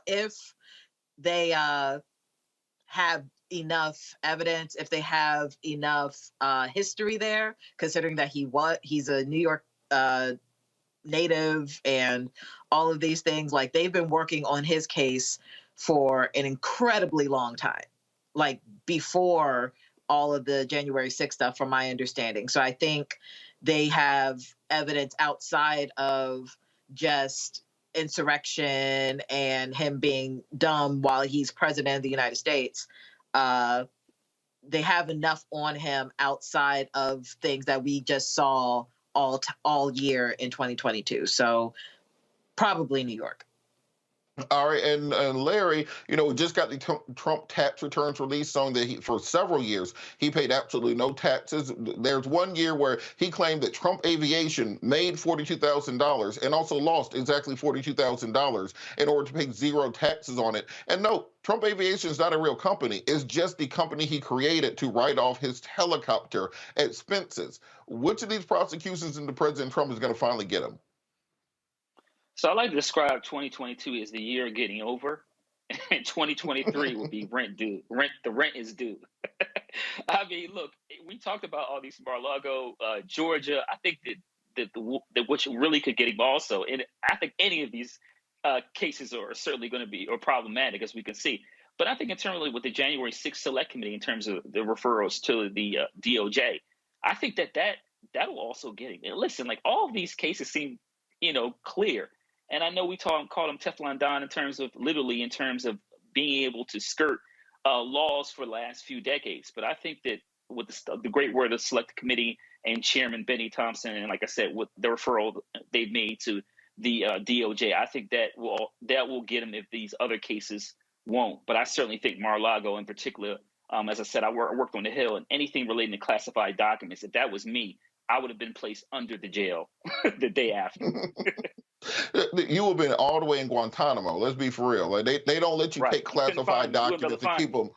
if they have enough evidence, if they have enough history there, considering that he's a New York native and all of these things, like they've been working on his case for an incredibly long time, like before all of the January 6th stuff, from my understanding. So I think they have evidence outside of just insurrection and him being dumb while he's president of the United States. They have enough on him outside of things that we just saw all year in 2022. So probably New York.
All right, and Larry, we just got the Trump tax returns released, showing that for several years he paid absolutely no taxes. There's one year where he claimed that Trump Aviation made $42,000 and also lost exactly $42,000 in order to pay zero taxes on it. And no, Trump Aviation is not a real company. It's just the company he created to write off his helicopter expenses. Which of these prosecutions into President Trump is going to finally get him?
So I like to describe 2022 as the year getting over, and 2023 will be rent due. The rent is due. I mean, look, we talked about all these Mar-a-Lago, Georgia. I think that which really could get him also, and I think any of these cases are certainly going to be problematic, as we can see. But I think internally with the January 6th Select Committee, in terms of the referrals to the DOJ, I think that will also get him. And listen, like all of these cases seem, clear. And I know we call him Teflon Don in terms of being able to skirt laws for the last few decades. But I think that with the great work of the Select Committee and Chairman Benny Thompson, and like I said, with the referral they've made to the DOJ, I think that will get him if these other cases won't. But I certainly think Mar-a-Lago in particular, as I said, I worked on the Hill, and anything relating to classified documents, if that was me, I would have been placed under the jail the day after.
You would have been all the way in Guantanamo. Let's be for real. Like they don't let you take classified documents and keep them.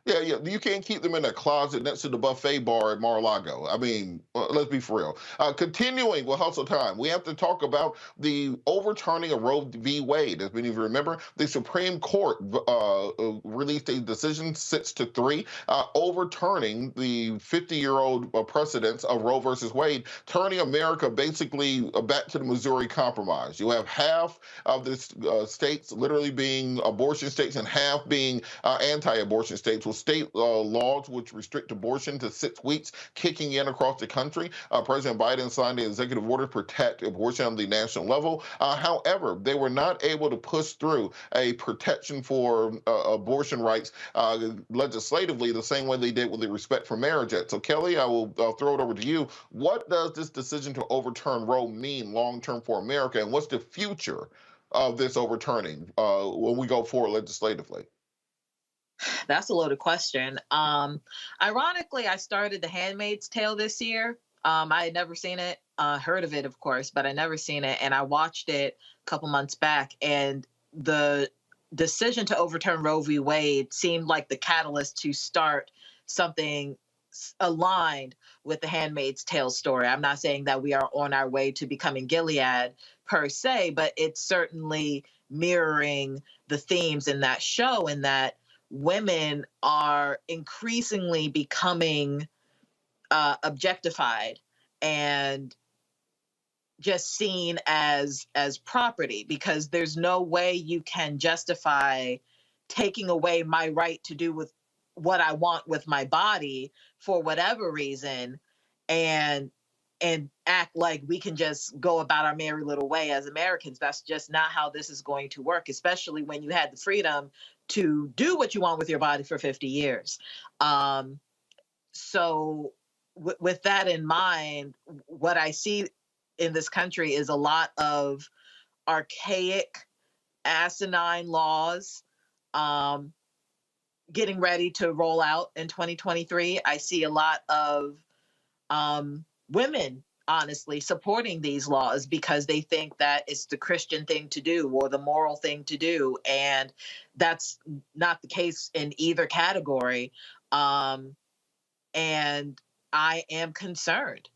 Yeah, you can't keep them in a closet next to the buffet bar at Mar-a-Lago. I mean, let's be for real. Continuing with Hustle Time, we have to talk about the overturning of Roe v. Wade. As many of you remember, the Supreme Court released a decision 6-3, overturning the 50-year-old precedents of Roe versus Wade, turning America basically back to the Missouri Compromise. You have half of the states literally being abortion states and half being anti-abortion states, with state laws which restrict abortion to 6 weeks kicking in across the country. President Biden signed an executive order to protect abortion on the national level. However, they were not able to push through a protection for abortion rights legislatively the same way they did with the Respect for Marriage Act. So, Kelly, I will throw it over to you. What does this decision to overturn Roe mean long-term for America, and what's the future of this overturning when we go forward legislatively?
That's a loaded question. Ironically, I started The Handmaid's Tale this year. I had never seen it, heard of it, of course, but I never seen it. And I watched it a couple months back. And the decision to overturn Roe v. Wade seemed like the catalyst to start something aligned with The Handmaid's Tale story. I'm not saying that we are on our way to becoming Gilead per se, but it's certainly mirroring the themes in that show, and that women are increasingly becoming objectified and just seen as property, because there's no way you can justify taking away my right to do with what I want with my body for whatever reason, and act like we can just go about our merry little way as Americans. That's just not how this is going to work, especially when you had the freedom to do what you want with your body for 50 years. So with that in mind, what I see in this country is a lot of archaic, asinine laws getting ready to roll out in 2023. I see a lot of women, honestly, supporting these laws because they think that it's the Christian thing to do or the moral thing to do. And that's not the case in either category. And I am concerned.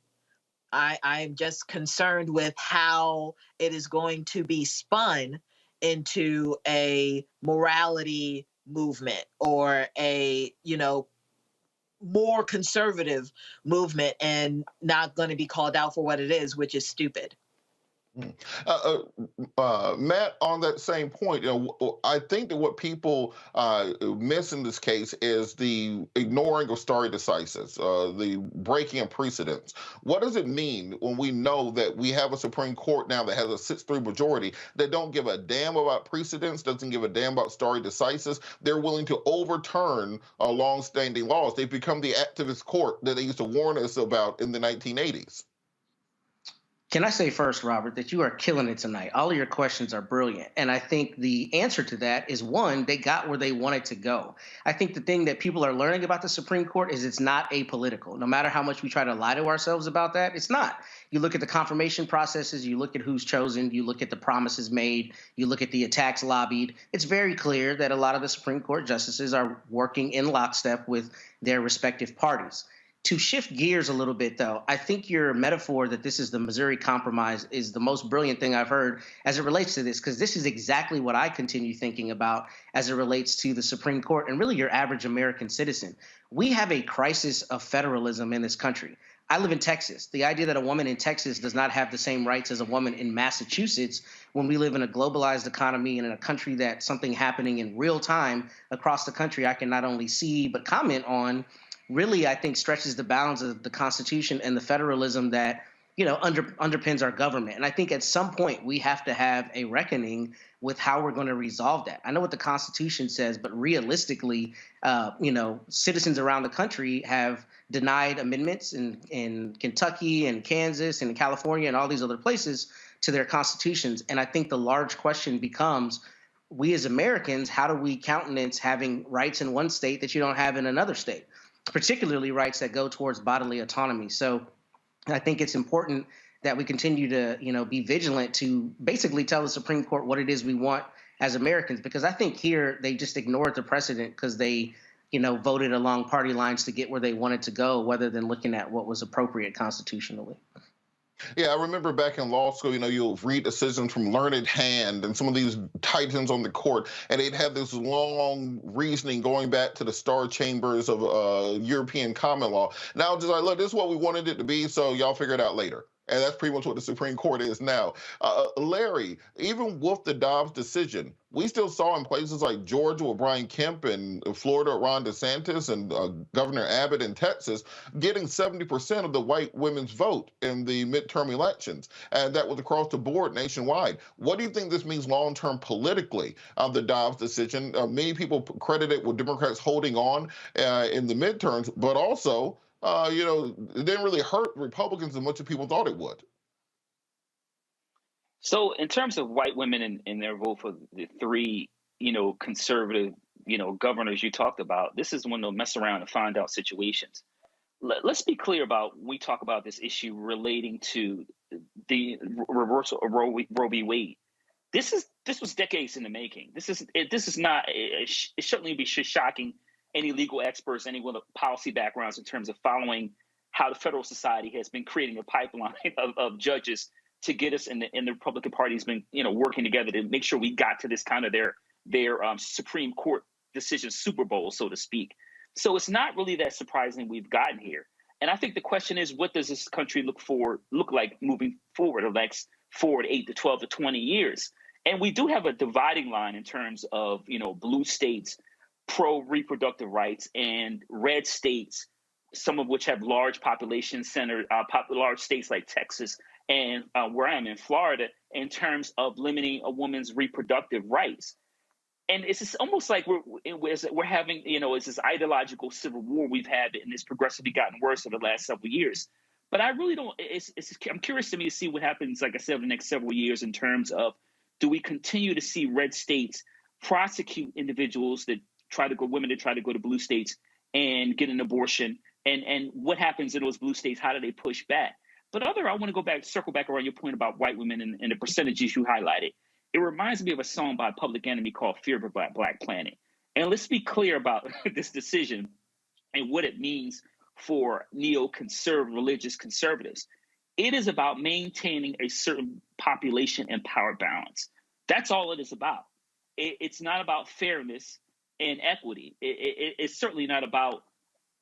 I'm just concerned with how it is going to be spun into a morality movement or a, more conservative movement, and not going to be called out for what it is, which is stupid.
Matt, on that same point, I think that what people miss in this case is the ignoring of stare decisis, the breaking of precedents. What does it mean when we know that we have a Supreme Court now that has a 6-3 majority that don't give a damn about precedents, doesn't give a damn about stare decisis? They're willing to overturn long-standing laws. They've become the activist court that they used to warn us about in the 1980s.
Can I say first, Robert, that you are killing it tonight? All of your questions are brilliant. And I think the answer to that is, one, they got where they wanted to go. I think the thing that people are learning about the Supreme Court is it's not apolitical. No matter how much we try to lie to ourselves about that, it's not. You look at the confirmation processes, you look at who's chosen, you look at the promises made, you look at the attacks lobbied. It's very clear that a lot of the Supreme Court justices are working in lockstep with their respective parties. To shift gears a little bit, though, I think your metaphor that this is the Missouri Compromise is the most brilliant thing I've heard as it relates to this, because this is exactly what I continue thinking about as it relates to the Supreme Court and really your average American citizen. We have a crisis of federalism in this country. I live in Texas. The idea that a woman in Texas does not have the same rights as a woman in Massachusetts, when we live in a globalized economy and in a country that something happening in real time across the country I can not only see but comment on, really, I think, stretches the bounds of the Constitution and the federalism that, underpins our government. And I think at some point we have to have a reckoning with how we're going to resolve that. I know what the Constitution says, but realistically, citizens around the country have denied amendments in Kentucky and Kansas and California and all these other places to their constitutions. And I think the large question becomes, we as Americans, how do we countenance having rights in one state that you don't have in another state? Particularly rights that go towards bodily autonomy. So I think it's important that we continue to, be vigilant to basically tell the Supreme Court what it is we want as Americans, because I think here they just ignored the precedent because they, voted along party lines to get where they wanted to go, rather than looking at what was appropriate constitutionally.
Yeah, I remember back in law school, you'll read decisions from Learned Hand and some of these titans on the court, and they'd have this long reasoning going back to the Star Chambers of European common law. Now, just like, look, this is what we wanted it to be, so y'all figure it out later. and that's pretty much what the Supreme Court is now. Larry, even with the Dobbs decision, we still saw in places like Georgia with Brian Kemp and Florida Ron DeSantis and Governor Abbott in Texas getting 70% of the white women's vote in the midterm elections. And that was across the board nationwide. What do you think this means long-term politically, the Dobbs decision? Many people credit it with Democrats holding on in the midterms, but also, it didn't really hurt Republicans as much as people thought it would.
So in terms of white women and their vote for the three, conservative, governors you talked about, this is one of those mess around and find out situations. Let's be clear about when we talk about this issue relating to the reversal of Roe v. Wade. This was decades in the making. This is not. It certainly be shocking any legal experts, anyone with policy backgrounds in terms of following how the Federal Society has been creating a pipeline of judges to get us, and the Republican Party has been, working together to make sure we got to this kind of their Supreme Court decision Super Bowl, so to speak. So it's not really that surprising we've gotten here. And I think the question is, what does this country look like moving forward, the next 4 to 8 to 12 to 20 years? And we do have a dividing line in terms of, blue states pro-reproductive rights and red states, some of which have large population centers, large states like Texas and where I am in Florida, in terms of limiting a woman's reproductive rights. And it's just almost like we're having, it's this ideological civil war we've had, and it's progressively gotten worse over the last several years. But I really don't. I'm curious to me to see what happens, like I said, over the next several years in terms of, do we continue to see red states prosecute individuals that women that try to go to blue states and get an abortion, and what happens in those blue states? How do they push back? But I want to circle back around your point about white women and the percentages you highlighted. It reminds me of a song by Public Enemy called Fear of a Black Planet. And let's be clear about this decision and what it means for neoconservative religious conservatives. It is about maintaining a certain population and power balance. That's all it is about. It's not about fairness and equity. It's certainly not about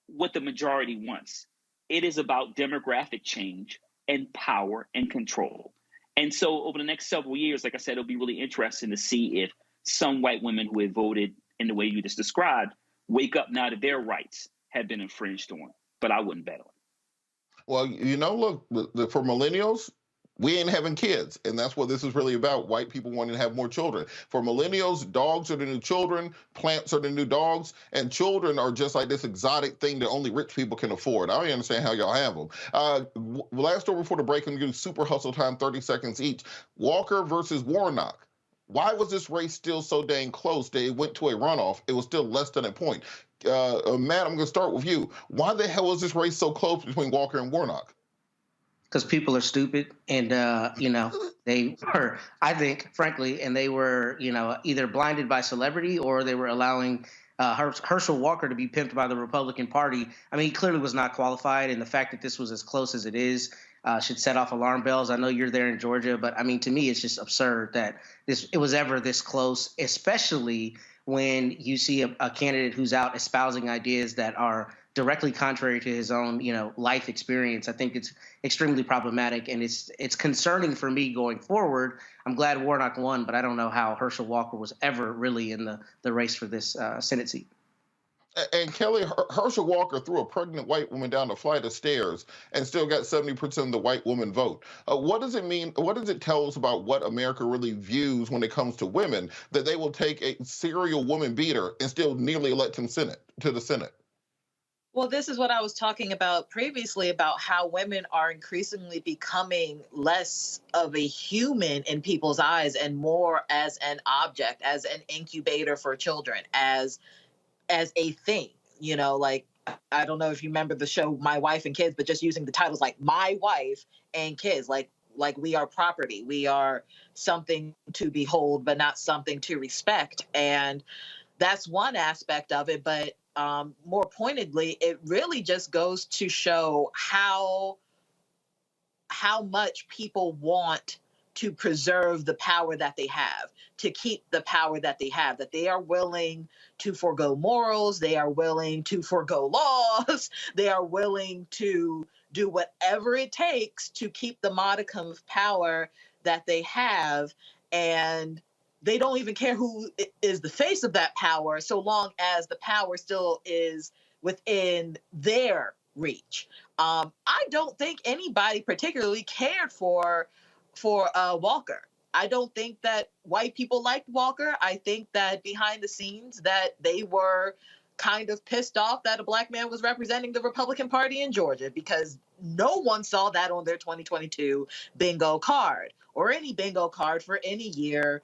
what the majority wants. It is about demographic change and power and control. And so over the next several years, like I said, it'll be really interesting to see if some white women who had voted in the way you just described wake up now that their rights have been infringed on. But I wouldn't bet on it.
Well, look, for millennials, we ain't having kids. And that's what this is really about, white people wanting to have more children. For millennials, dogs are the new children, plants are the new dogs, and children are just like this exotic thing that only rich people can afford. I don't understand how y'all have them. Last story before the break, I'm going to do super hustle time, 30 seconds each. Walker versus Warnock. Why was this race still so dang close that it went to a runoff? It was still less than a point. Matt, I'm going to start with you. Why the hell was this race so close between Walker and Warnock?
Because people are stupid, and they were, I think, frankly, and they were, either blinded by celebrity or they were allowing Herschel Walker to be pimped by the Republican Party. I mean, he clearly was not qualified, and the fact that this was as close as it is should set off alarm bells. I know you're there in Georgia, but I mean, to me, it's just absurd that it was ever this close, especially when you see a candidate who's out espousing ideas that are directly contrary to his own, life experience. I think it's extremely problematic, and it's concerning for me going forward. I'm glad Warnock won, but I don't know how Herschel Walker was ever really in the race for this Senate seat.
And Kelly, Herschel Walker threw a pregnant white woman down a flight of stairs and still got 70% of the white woman vote. What does it mean? What does it tell us about what America really views when it comes to women, that they will take a serial woman beater and still nearly elect him to the Senate?
Well, this is what I was talking about previously, about how women are increasingly becoming less of a human in people's eyes and more as an object, as an incubator for children, as a thing, like, I don't know if you remember the show My Wife and Kids, but just using the titles like My Wife and Kids, like we are property. We are something to behold, but not something to respect. And that's one aspect of it. But more pointedly, it really just goes to show how much people want to preserve the power that they have, to keep the power that they have, that they are willing to forego morals, they are willing to forego laws, they are willing to do whatever it takes to keep the modicum of power that they have. And they don't even care who is the face of that power, so long as the power still is within their reach. I don't think anybody particularly cared for Walker. I don't think that white people liked Walker. I think that behind the scenes that they were kind of pissed off that a black man was representing the Republican Party in Georgia, because no one saw that on their 2022 bingo card or any bingo card for any year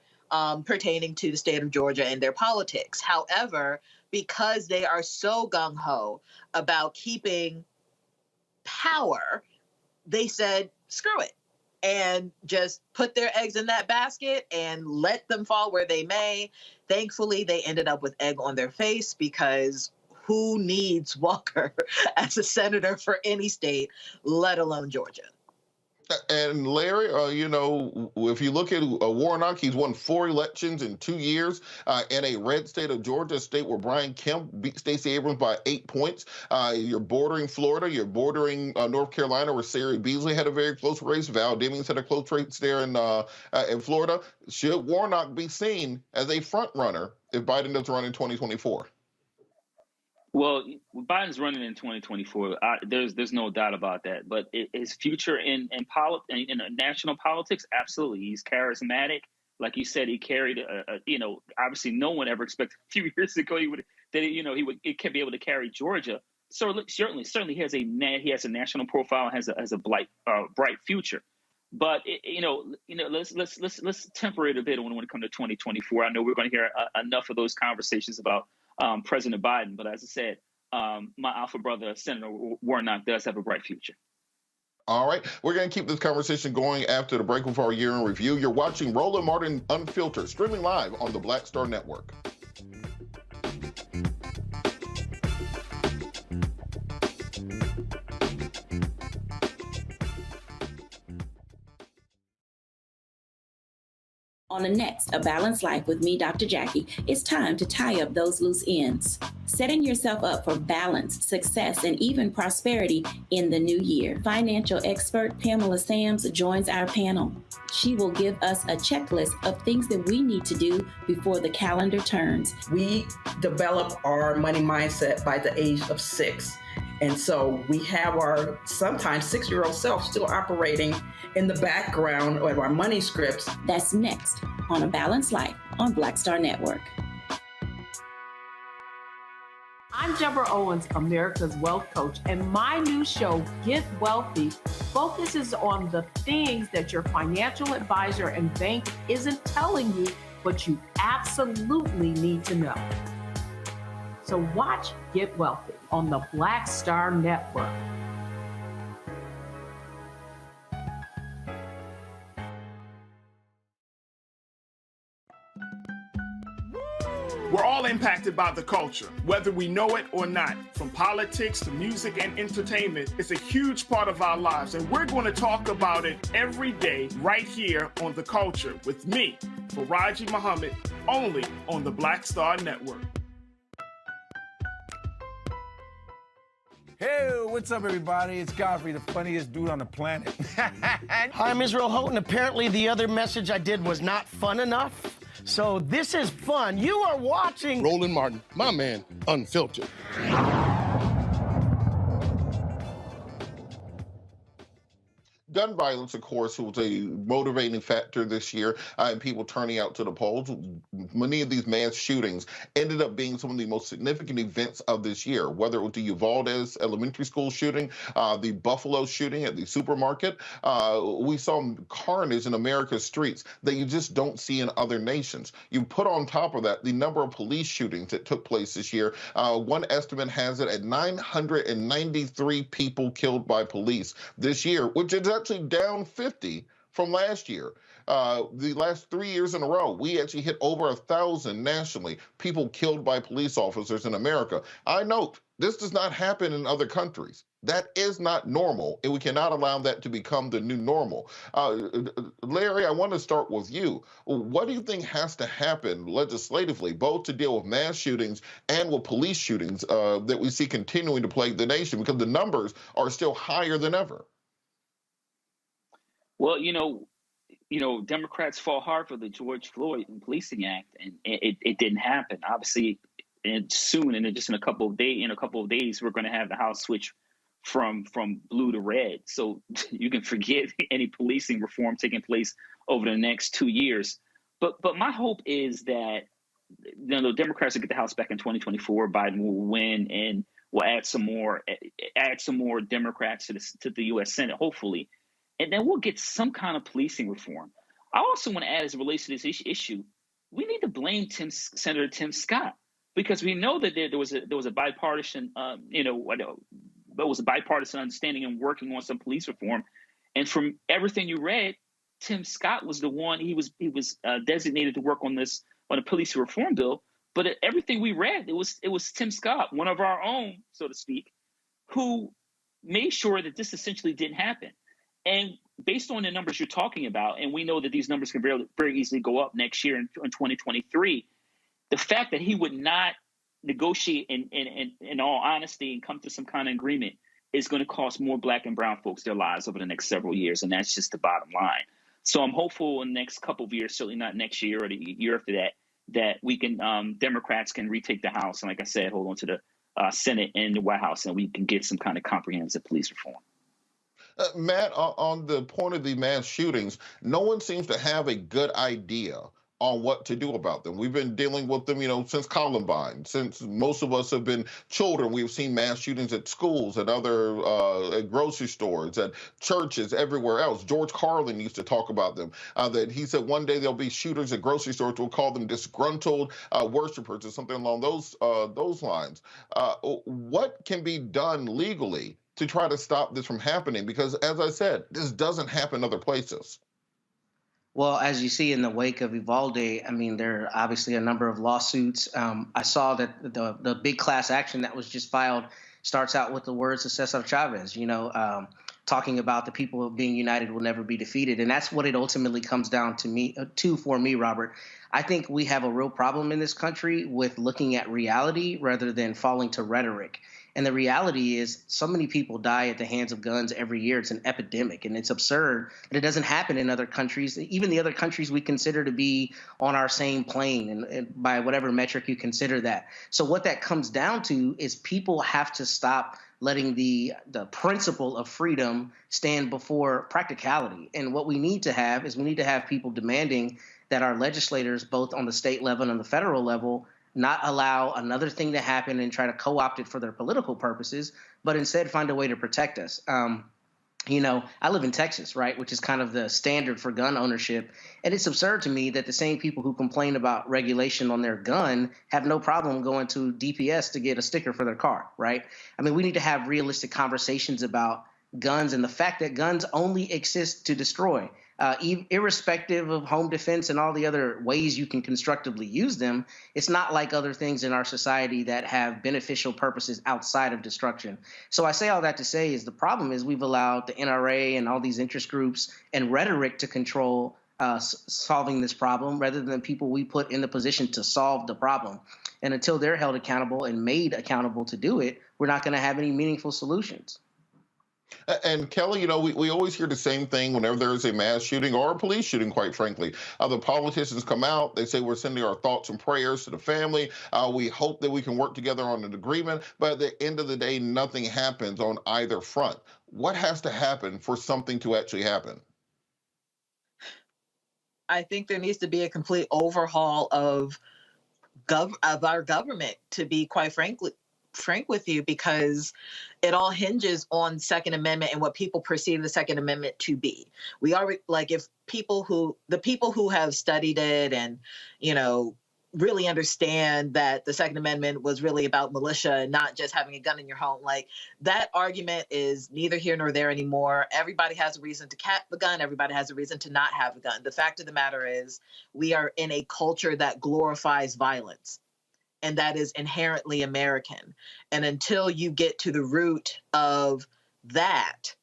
pertaining to the state of Georgia and their politics. However, because they are so gung-ho about keeping power, they said, screw it, and just put their eggs in that basket and let them fall where they may. Thankfully, they ended up with egg on their face, because who needs Walker as a senator for any state, let alone Georgia?
And Larry, you know, if you look at Warnock, he's won 4 elections in 2 years in a red state of Georgia, a state where Brian Kemp beat Stacey Abrams by 8 points. You're bordering Florida, you're bordering North Carolina, where Sarah Beasley had a very close race. Val Demings had a close race there in Florida. Should Warnock be seen as a front runner if Biden does run in 2024?
Well, Biden's running in 2024. There's no doubt about that. But his future in national politics, absolutely. He's charismatic. Like you said, he carried obviously no one ever expected a few years ago he would be able to carry Georgia. So certainly he has a national profile, has a bright future. But let's temper it a bit when it comes to 2024. I know we're going to hear enough of those conversations about President Biden, but as I said, my alpha brother, Senator Warnock, does have a bright future.
All right, we're going to keep this conversation going after the break with our year in review. You're watching Roland Martin Unfiltered, streaming live on the Black Star Network.
On the next A Balanced Life with me, Dr. Jackie, it's time to tie up those loose ends, setting yourself up for balance, success, and even prosperity in the new year. Financial expert Pamela Sams joins our panel. She will give us a checklist of things that we need to do before the calendar turns.
We develop our money mindset by the age of 6. And so we have our sometimes 6-year-old self still operating in the background of our money scripts.
That's next on A Balanced Life on Black Star Network.
I'm Deborah Owens, America's Wealth Coach, and my new show, Get Wealthy, focuses on the things that your financial advisor and bank isn't telling you, but you absolutely need to know. So watch Get Wealthy on the Black Star Network.
We're all impacted by the culture, whether we know it or not. From politics to music and entertainment, it's a huge part of our lives, and we're going to talk about it every day right here on The Culture with me, Faraji Muhammad, only on the Black Star Network.
Hey, what's up, everybody? It's Godfrey, the funniest dude on the planet.
Hi, I'm Israel Houghton. Apparently, the other message I did was not fun enough. So this is fun. You are watching
Roland Martin, my man, Unfiltered.
Gun violence, of course, was a motivating factor this year in people turning out to the polls. Many of these mass shootings ended up being some of the most significant events of this year, whether it was the Uvalde elementary school shooting, the Buffalo shooting at the supermarket. We saw carnage in America's streets that you just don't see in other nations. You put on top of that the number of police shootings that took place this year. One estimate has it at 993 people killed by police this year, which is actually down 50 from last year. The last 3 years in a row, we actually hit over 1,000 nationally, people killed by police officers in America. I note this does not happen in other countries. That is not normal, and we cannot allow that to become the new normal. Larry, I want to start with you. What do you think has to happen legislatively, both to deal with mass shootings and with police shootings that we see continuing to plague the nation, because the numbers are still higher than ever?
Well, Democrats fought hard for the George Floyd Policing Act, and it didn't happen. Obviously, and soon, in a couple of days, we're going to have the House switch from blue to red. So you can forget any policing reform taking place over the next 2 years. But my hope is that the Democrats will get the House back in 2024. Biden will win, and will add some more Democrats to the U.S. Senate, hopefully, and then we'll get some kind of policing reform. I also want to add, as it relates to this issue, we need to blame Senator Tim Scott, because we know that there was a bipartisan there was a bipartisan understanding and working on some police reform. And from everything you read, Tim Scott was the one. He was designated to work on a police reform bill. But everything we read, it was Tim Scott, one of our own, so to speak, who made sure that this essentially didn't happen. And based on the numbers you're talking about, and we know that these numbers can very, very easily go up next year in 2023, the fact that he would not negotiate in all honesty and come to some kind of agreement is going to cost more Black and brown folks their lives over the next several years. And that's just the bottom line. So I'm hopeful in the next couple of years, certainly not next year or the year after that we can, Democrats can retake the House. And like I said, hold on to the Senate and the White House, and we can get some kind of comprehensive police reform.
Matt, on the point of the mass shootings, no one seems to have a good idea on what to do about them. We've been dealing with them, since Columbine. Since most of us have been children, we've seen mass shootings at schools, at other at grocery stores, at churches, everywhere else. George Carlin used to talk about them, that he said one day there'll be shooters at grocery stores. We'll call them disgruntled worshipers or something along those lines. What can be done legally to try to stop this from happening? Because, as I said, this doesn't happen other places.
Well, as you see in the wake of Uvalde, there are obviously a number of lawsuits. I saw that the big class action that was just filed starts out with the words of Cesar Chavez, talking about the people being united will never be defeated. And that's what it ultimately comes down to for me, Robert. I think we have a real problem in this country with looking at reality rather than falling to rhetoric. And the reality is so many people die at the hands of guns every year. It's an epidemic, and it's absurd that it doesn't happen in other countries, even the other countries we consider to be on our same plane and by whatever metric you consider that. So what that comes down to is people have to stop letting the principle of freedom stand before practicality. And what we need to have people demanding that our legislators, both on the state level and on the federal level, not allow another thing to happen and try to co-opt it for their political purposes, but instead find a way to protect us. I live in Texas, right, which is kind of the standard for gun ownership. And it's absurd to me that the same people who complain about regulation on their gun have no problem going to DPS to get a sticker for their car, right? We need to have realistic conversations about guns and the fact that guns only exist to destroy. Irrespective of home defense and all the other ways you can constructively use them, it's not like other things in our society that have beneficial purposes outside of destruction. So I say all that to say is the problem is we've allowed the NRA and all these interest groups and rhetoric to control solving this problem rather than people we put in the position to solve the problem. And until they're held accountable and made accountable to do it, we're not going to have any meaningful solutions.
And Kelly, we always hear the same thing whenever there's a mass shooting or a police shooting, quite frankly. The politicians come out, they say we're sending our thoughts and prayers to the family. We hope that we can work together on an agreement. But at the end of the day, nothing happens on either front. What has to happen for something to actually happen?
I think there needs to be a complete overhaul of our government, to be quite frank with you, because it all hinges on Second Amendment and what people perceive the Second Amendment to be. We are like, if the people who have studied it and, really understand that the Second Amendment was really about militia and not just having a gun in your home. Like, that argument is neither here nor there anymore. Everybody has a reason to have a gun. Everybody has a reason to not have a gun. The fact of the matter is we are in a culture that glorifies violence, and that is inherently American. And until you get to the root of that,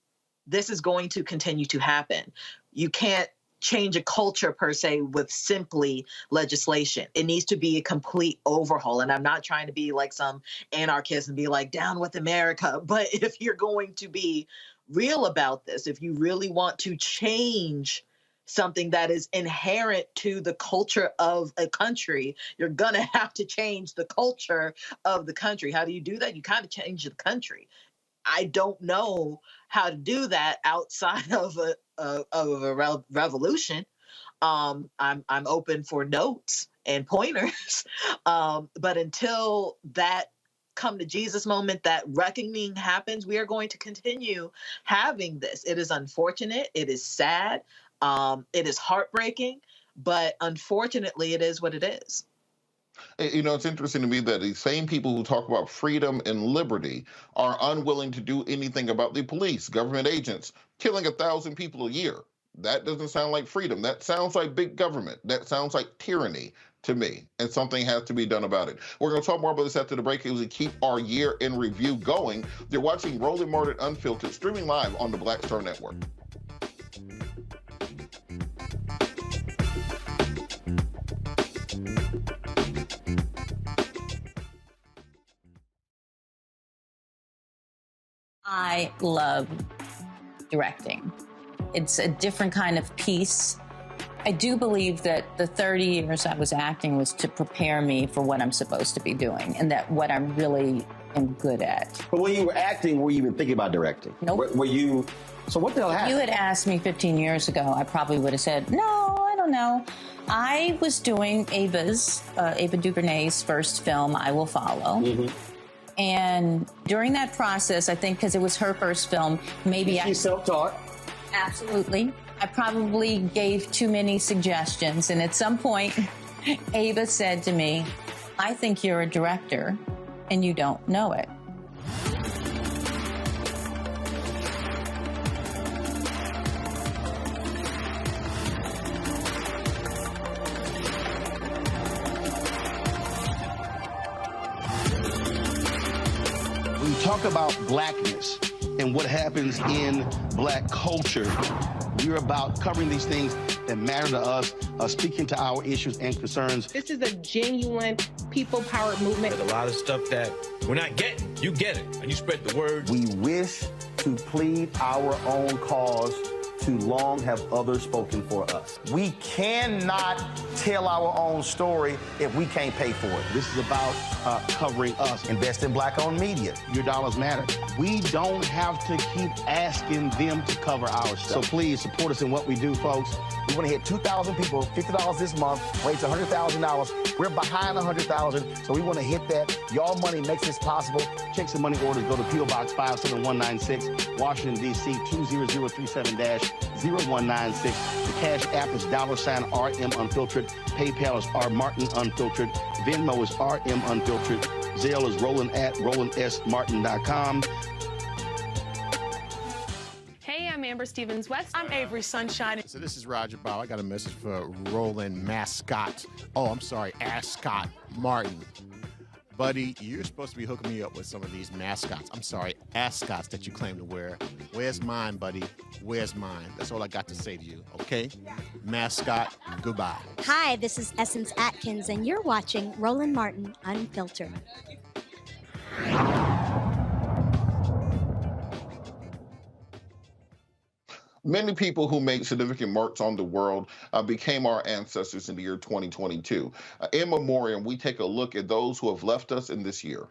this is going to continue to happen. You can't change a culture per se with simply legislation. It needs to be a complete overhaul. And I'm not trying to be like some anarchist and be like, down with America. But if you're going to be real about this, if you really want to change something that is inherent to the culture of a country, you're going to have to change the culture of the country. How do you do that? You kind of change the country. I don't know how to do that outside of a revolution. I'm open for notes and pointers, but until that come to Jesus moment, that reckoning happens, we are going to continue having this. It is unfortunate. It is sad. It is heartbreaking, but unfortunately, it is what it is.
You know, it's interesting to me that these same people who talk about freedom and liberty are unwilling to do anything about the police, government agents, killing 1,000 people a year. That doesn't sound like freedom. That sounds like big government. That sounds like tyranny to me, and something has to be done about it. We're going to talk more about this after the break as we keep our year in review going. You're watching Roland Martin Unfiltered, streaming live on the Black Star Network.
I love directing. It's a different kind of piece. I do believe that the 30 years I was acting was to prepare me for what I'm supposed to be doing and that what I'm really am good at.
But when you were acting, were you even thinking about directing?
Nope.
Were you, so what the hell happened?
If you had asked me 15 years ago, I probably would have said, no, I don't know. I was doing Ava DuVernay's first film, I Will Follow. Mm-hmm. And during that process, I think because it was her first film, maybe
She's self-taught.
Absolutely. I probably gave too many suggestions. And at some point, Ava said to me, I think you're a director and you don't know it.
When you talk about blackness and what happens in black culture, we're about covering these things that matter to us, speaking to our issues and concerns.
This is a genuine people-powered movement.
There's a lot of stuff that we're not getting. You get it, and you spread the word.
We wish to plead our own cause. Too long have others spoken for us. We cannot tell our own story if we can't pay for it.
This is about covering us.
Invest in black-owned media.
Your dollars matter. We don't have to keep asking them to cover our stuff. So please support us in what we do, folks.
We want to hit 2,000 people, $50 this month, raise $100,000. We're behind 100,000, so we want to hit that. Y'all money makes this possible.
Checks and money orders go to P.O. Box 57196, Washington, D.C. 20037-0196. The Cash App is $RM Unfiltered. PayPal is R Martin Unfiltered. Venmo is RM Unfiltered. Zelle is RolandSMartin.com.
Hey, I'm Amber Stevens-West.
I'm Avery Sunshine.
So this is Roger Bow. I got a message for Roland Mascot. Oh, I'm sorry, Ascot Martin. Buddy, you're supposed to be hooking me up with some of these mascots. I'm sorry, ascots that you claim to wear. Where's mine, buddy? Where's mine? That's all I got to say to you, okay? Mascot, goodbye.
Hi, this is Essence Atkins, and you're watching Roland Martin Unfiltered.
Many people who made significant marks on the world became our ancestors in the year 2022. In memoriam, we take a look at those who have left us in this year.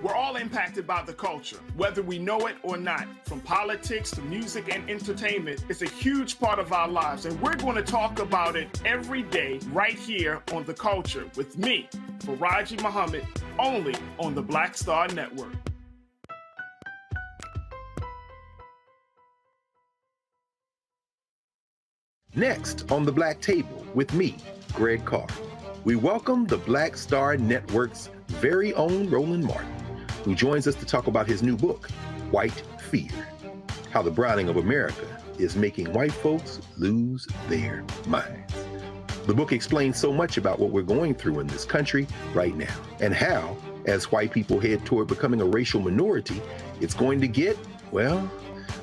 We're all impacted by the culture, whether we know it or not. From politics to music and entertainment, it's a huge part of our lives, and we're going to talk about it every day right here on The Culture with me, Faraji Muhammad, only on the Black Star Network.
Next on The Black Table with me, Greg Carr, we welcome the Black Star Network's very own Roland Martin, who joins us to talk about his new book, White Fear, How the Browning of America is Making White Folks Lose Their Minds. The book explains so much about what we're going through in this country right now, and how, as white people head toward becoming a racial minority, it's going to get, well,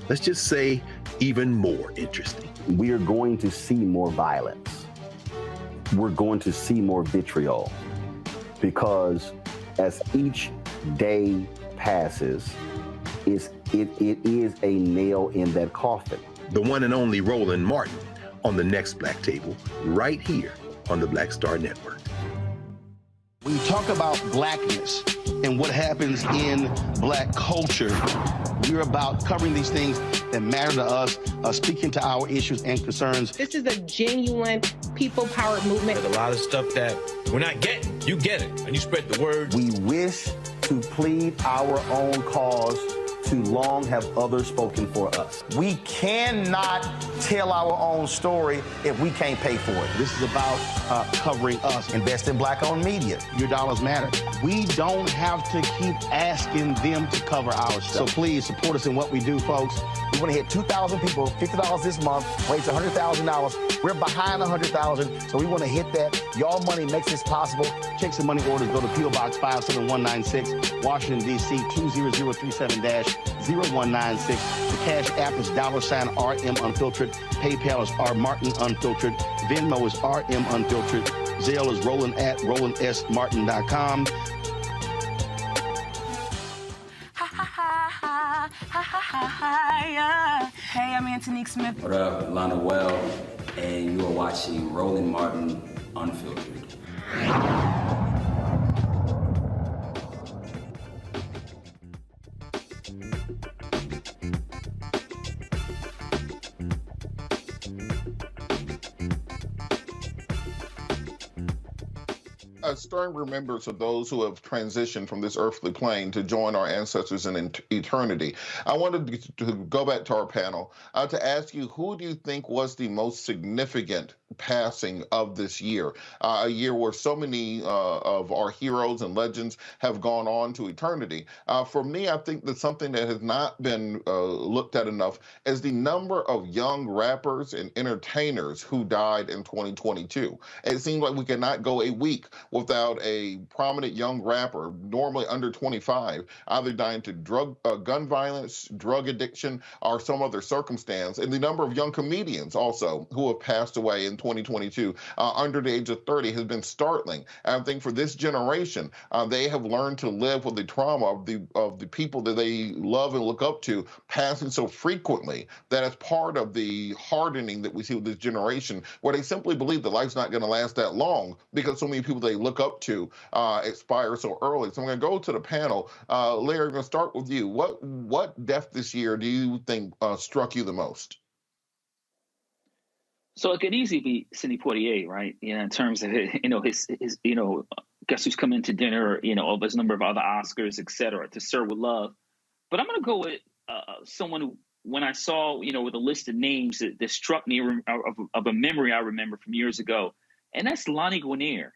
let's just say, even more interesting.
We are going to see more violence. We're going to see more vitriol, because as each day passes, it is a nail in that coffin.
The one and only Roland Martin on the next Black Table, right here on the Black Star Network.
When you talk about blackness and what happens in black culture, we're about covering these things that matter to us, speaking to our issues and concerns.
This is a genuine people-powered movement.
There's a lot of stuff that we're not getting. You get it, and you spread the word.
We wish to plead our own cause. Too long have others spoken for us. We cannot tell our own story if we can't pay for it.
This is about covering us.
Invest in black-owned media.
Your dollars matter. We don't have to keep asking them to cover our stuff. So please support us in what we do, folks.
We want to hit 2,000 people, $50 this month, raise $100,000. We're behind 100,000, so we want to hit that. Y'all money makes this possible.
Checks and money orders go to P.O. Box 57196, Washington, D.C. 20037-0196. The Cash App is $RM Unfiltered. PayPal is R Martin Unfiltered. Venmo is RM Unfiltered. Zelle is Roland at RolandSMartin.com.
Hey, I'm Antonique Smith.
What up, Lana Well, and you are watching Roland Martin Unfiltered.
A stern remembrance of those who have transitioned from this earthly plane to join our ancestors in eternity. I wanted to go back to our panel to ask you, who do you think was the most significant passing of this year? A year where so many of our heroes and legends have gone on to eternity. For me, I think that something that has not been looked at enough is the number of young rappers and entertainers who died in 2022. It seems like we cannot go a week without a prominent young rapper, normally under 25, either dying to gun violence, drug addiction, or some other circumstance. And the number of young comedians also who have passed away in 2022 under the age of 30 has been startling. And I think for this generation, they have learned to live with the trauma of the people that they love and look up to passing so frequently that it's part of the hardening that we see with this generation, where they simply believe that life's not going to last that long because so many people they look up to expire so early. So I'm going to go to the panel. Larry, I'm going to start with you. What death this year do you think struck you the most?
So it could easily be Sidney Poitier, right? In terms of his Guess Who's Coming to Dinner, of his number of other Oscars, et cetera, To Sir With Love. But I'm going to go with someone who, when I saw, with a list of names that struck me of a memory I remember from years ago, and that's Lani Guinier.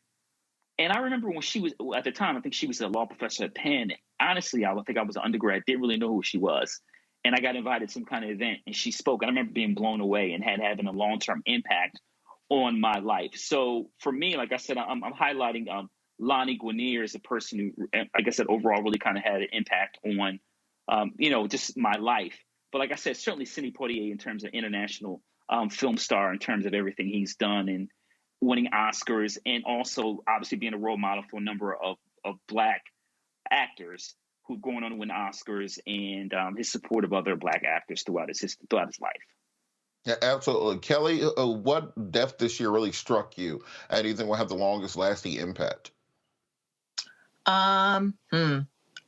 And I remember when she was, at the time, I think she was a law professor at Penn. Honestly, I think I was an undergrad, didn't really know who she was. And I got invited to some kind of event, and she spoke. And I remember being blown away and having a long-term impact on my life. So for me, like I said, I'm highlighting Lani Guinier as a person who, like I said, overall really kind of had an impact on, just my life. But like I said, certainly Sidney Poitier in terms of international film star, in terms of everything he's done and winning Oscars, and also obviously being a role model for a number of Black actors who've gone on to win Oscars, and his support of other Black actors throughout his life.
Yeah, absolutely. Kelly, what death this year really struck you, and do you think will have the longest lasting impact?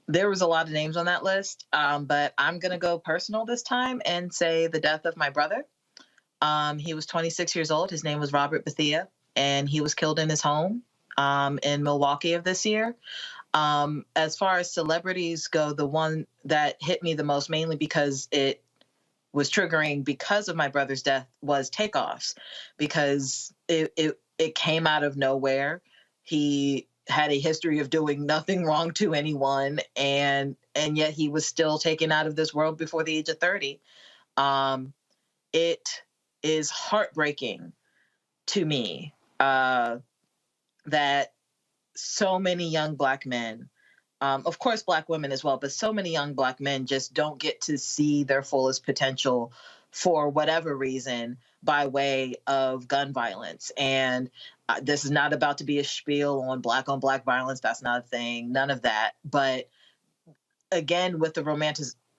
there was a lot of names on that list, but I'm going to go personal this time and say the death of my brother. He was 26 years old. His name was Robert Bethia, and he was killed in his home in Milwaukee of this year. As far as celebrities go, the one that hit me the most, mainly because it was triggering because of my brother's death, was Takeoffs, because it came out of nowhere. He had a history of doing nothing wrong to anyone, and yet he was still taken out of this world before the age of 30. It is heartbreaking to me that so many young Black men, of course Black women as well, but so many young Black men just don't get to see their fullest potential for whatever reason by way of gun violence. And this is not about to be a spiel on Black violence. That's not a thing. None of that. But again, with the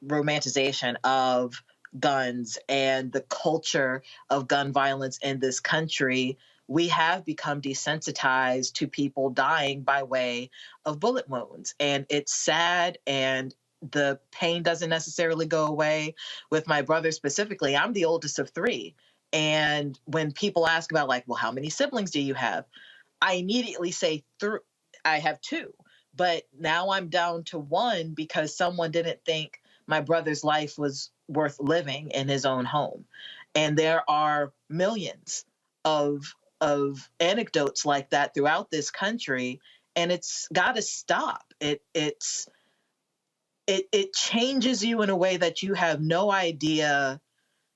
romanticization of guns and the culture of gun violence in this country, we have become desensitized to people dying by way of bullet wounds. And it's sad, and the pain doesn't necessarily go away. With my brother specifically, I'm the oldest of 3. And when people ask about, like, well, how many siblings do you have? I immediately say I have 2. But now I'm down to 1 because someone didn't think my brother's life was worth living in his own home. And there are millions of anecdotes like that throughout this country, and it's got to stop. It changes you in a way that you have no idea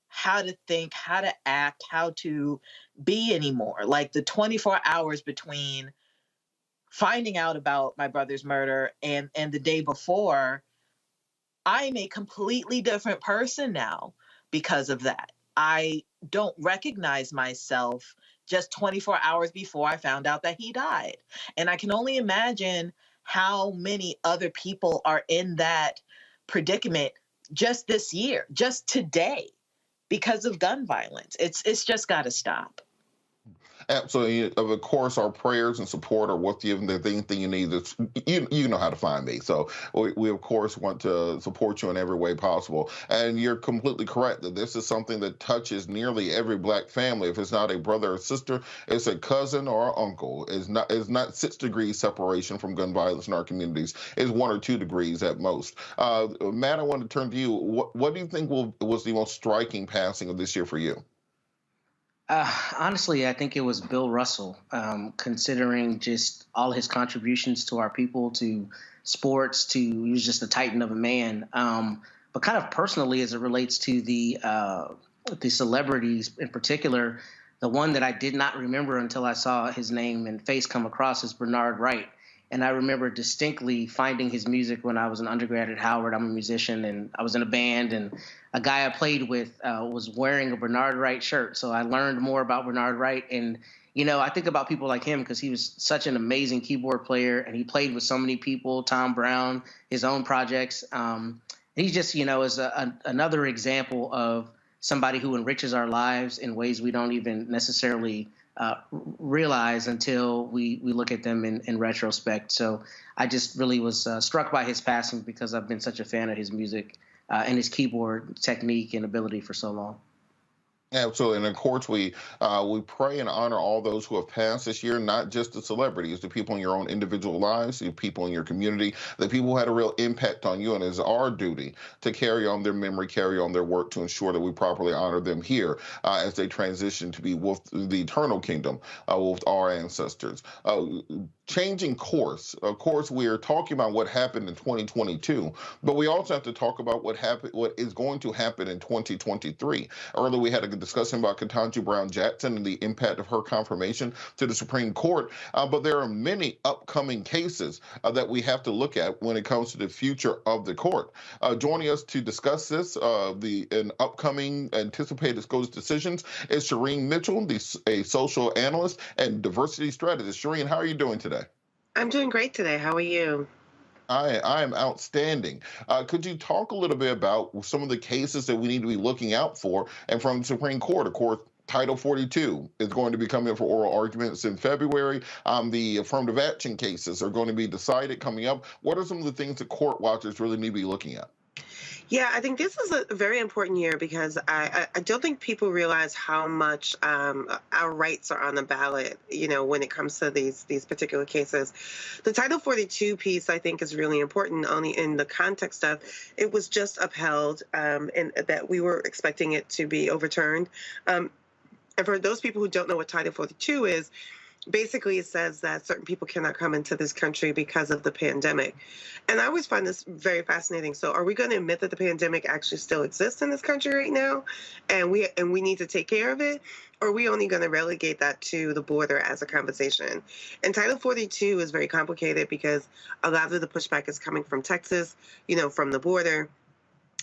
how to think, how to act, how to be anymore. Like the 24 hours between finding out about my brother's murder and the day before, I'm a completely different person now because of that. I don't recognize myself just 24 hours before I found out that he died. And I can only imagine how many other people are in that predicament just this year, just today, because of gun violence. It's just got to stop.
Absolutely. Of course, our prayers and support are with you. And the thing you need is, you know how to find me. So we of course, want to support you in every way possible. And you're completely correct that this is something that touches nearly every Black family. If it's not a brother or sister, it's a cousin or an uncle. It's not 6 degrees separation from gun violence in our communities. It's 1 or 2 degrees at most. Matt, I want to turn to you. What do you think was the most striking passing of this year for you?
Honestly, I think it was Bill Russell, considering just all his contributions to our people, to sports, he was just a titan of a man. But kind of personally, as it relates to the celebrities in particular, the one that I did not remember until I saw his name and face come across is Bernard Wright. And I remember distinctly finding his music when I was an undergrad at Howard. I'm a musician, and I was in a band, and a guy I played with was wearing a Bernard Wright shirt. So I learned more about Bernard Wright. And, you know, I think about people like him because he was such an amazing keyboard player, and he played with so many people, Tom Brown, his own projects. He just, you know, is another example of somebody who enriches our lives in ways we don't even necessarily realize until we look at them in retrospect. So I just really was struck by his passing because I've been such a fan of his music and his keyboard technique and ability for so long.
Absolutely. And of course, we pray and honor all those who have passed this year, not just the celebrities, the people in your own individual lives, the people in your community, the people who had a real impact on you. And it's our duty to carry on their memory, carry on their work to ensure that we properly honor them here as they transition to be with the eternal kingdom with our ancestors. Changing course. Of course, we are talking about what happened in 2022, but we also have to talk about what is going to happen in 2023. Earlier, we had a discussion about Ketanji Brown Jackson and the impact of her confirmation to the Supreme Court, but there are many upcoming cases that we have to look at when it comes to the future of the court. Joining us to discuss this, an upcoming anticipated SCOTUS decisions, is Shireen Mitchell, a social analyst and diversity strategist. Shireen, how are you doing today?
I'm doing great today. How are you?
I am outstanding. Could you talk a little bit about some of the cases that we need to be looking out for? And from the Supreme Court, of course, Title 42 is going to be coming up for oral arguments in February. The affirmative action cases are going to be decided coming up. What are some of the things that court watchers really need to be looking at?
Yeah, I think this is a very important year because I don't think people realize how much our rights are on the ballot, when it comes to these particular cases. The Title 42 piece, I think, is really important only in the context of it was just upheld and that we were expecting it to be overturned. And for those people who don't know what Title 42 is, basically it says that certain people cannot come into this country because of the pandemic. And I always find this very fascinating. So are we going to admit that the pandemic actually still exists in this country right now and we need to take care of it? Or are we only going to relegate that to the border as a conversation? And Title 42 is very complicated because a lot of the pushback is coming from Texas, from the border.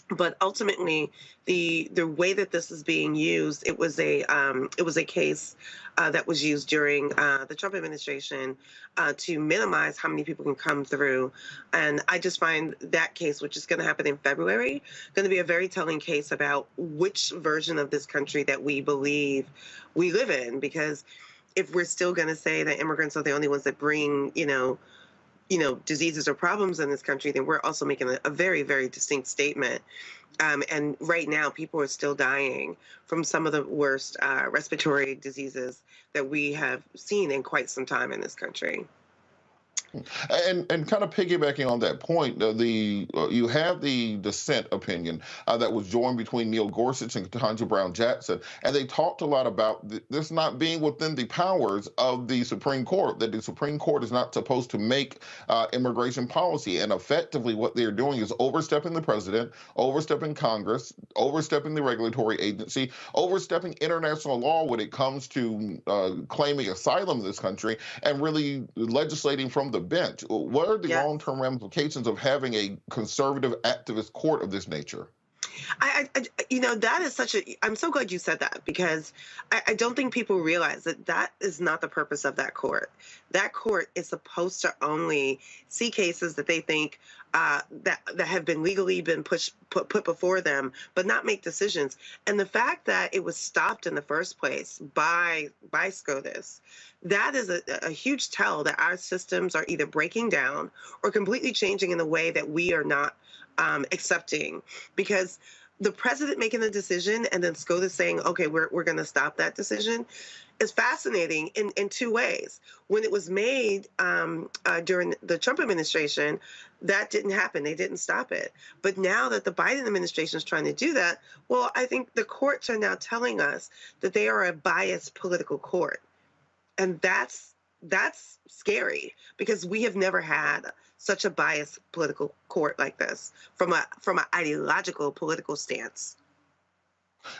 But ultimately, the way that this is being used, it was a case that was used during the Trump administration to minimize how many people can come through. And I just find that case, which is going to happen in February, going to be a very telling case about which version of this country that we believe we live in. Because if we're still going to say that immigrants are the only ones that bring, diseases or problems in this country, then we're also making a very, very distinct statement. And right now, people are still dying from some of the worst respiratory diseases that we have seen in quite some time in this country.
And kind of piggybacking on that point, you have the dissent opinion that was joined between Neil Gorsuch and Ketanji Brown Jackson, and they talked a lot about this not being within the powers of the Supreme Court, that the Supreme Court is not supposed to make immigration policy, and effectively what they're doing is overstepping the president, overstepping Congress, overstepping the regulatory agency, overstepping international law when it comes to claiming asylum in this country, and really legislating from the bench. What are the long-term ramifications of having a conservative activist court of this nature?
That is I'm so glad you said that, because I don't think people realize that is not the purpose of that court. That court is supposed to only see cases that they think that have been legally put before them, but not make decisions. And the fact that it was stopped in the first place by SCOTUS, that is a huge tell that our systems are either breaking down or completely changing in a way that we are not accepting. Because the president making the decision and then SCOTUS saying, okay, we're going to stop that decision is fascinating in two ways. When it was made during the Trump administration, that didn't happen. They didn't stop it. But now that the Biden administration is trying to do that, well, I think the courts are now telling us that they are a biased political court. And that's scary, because we have never had such a biased political court like this from an ideological political stance.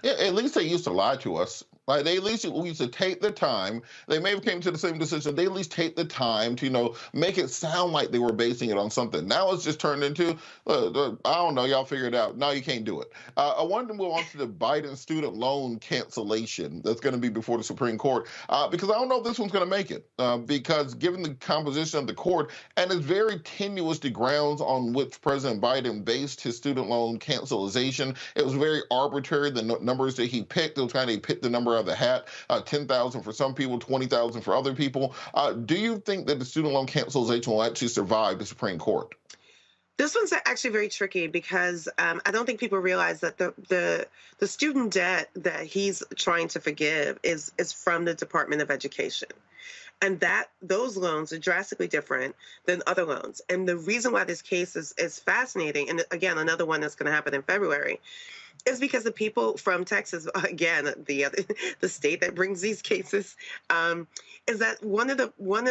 Yeah, at least they used to lie to us. Like, they at least used to take the time. They may have came to the same decision. They at least take the time to, make it sound like they were basing it on something. Now it's just turned into, I don't know, y'all figure it out. No, you can't do it. I wanted to move on to the Biden student loan cancellation that's going to be before the Supreme Court, because I don't know if this one's going to make it, because given the composition of the court, and it's very tenuous, the grounds on which President Biden based his student loan cancellation. It was very arbitrary, the numbers that he picked. It was kind of, he picked the number out of the hat, 10,000 for some people, 20,000 for other people. Do you think that the student loan cancellation will actually survive the Supreme Court?
This one's actually very tricky, because I don't think people realize that the student debt that he's trying to forgive is from the Department of Education. And those loans are drastically different than other loans. And the reason why this case is fascinating, and again, another one that's going to happen in February, is because the people from Texas, again, the state that brings these cases, is that one of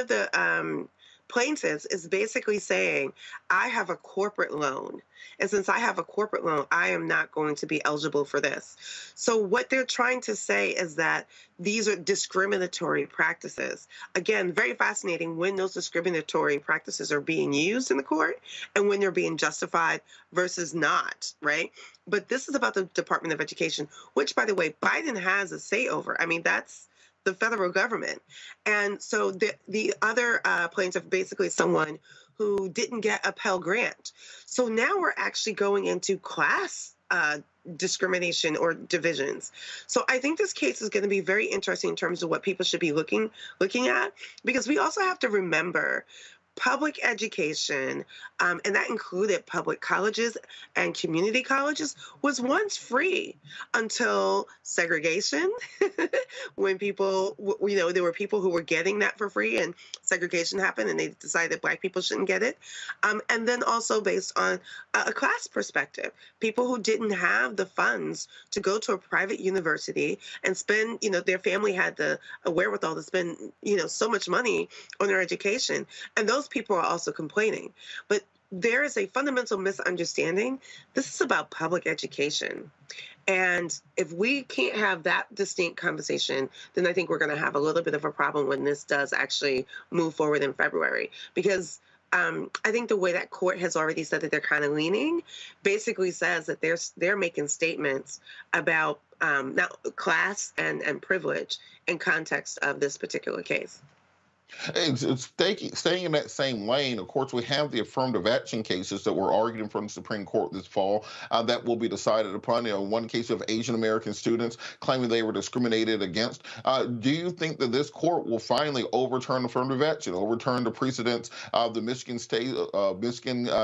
the plaintiffs is basically saying, I have a corporate loan. And since I have a corporate loan, I am not going to be eligible for this. So what they're trying to say is that these are discriminatory practices. Again, very fascinating when those discriminatory practices are being used in the court and when they're being justified versus not, right? But this is about the Department of Education, which, by the way, Biden has a say over. I mean, that's the federal government. And so the other plaintiff, basically someone who didn't get a Pell Grant. So now we're actually going into class discrimination or divisions. So I think this case is going to be very interesting in terms of what people should be looking at, because we also have to remember public education, and that included public colleges and community colleges, was once free until segregation, when people, there were people who were getting that for free and segregation happened and they decided that Black people shouldn't get it. And then also based on a class perspective, people who didn't have the funds to go to a private university and spend, their family had the wherewithal to spend, so much money on their education. And those people are also complaining. But there is a fundamental misunderstanding. This is about public education. And if we can't have that distinct conversation, then I think we're going to have a little bit of a problem when this does actually move forward in February. Because I think the way that court has already said that they're kind of leaning basically says that they're making statements about now class and privilege in context of this particular case.
It's staying in that same lane. Of course, we have the affirmative action cases that were argued in front of the Supreme Court this fall that will be decided upon. One case of Asian American students claiming they were discriminated against. Do you think that this court will finally overturn affirmative action, overturn the precedents of the Michigan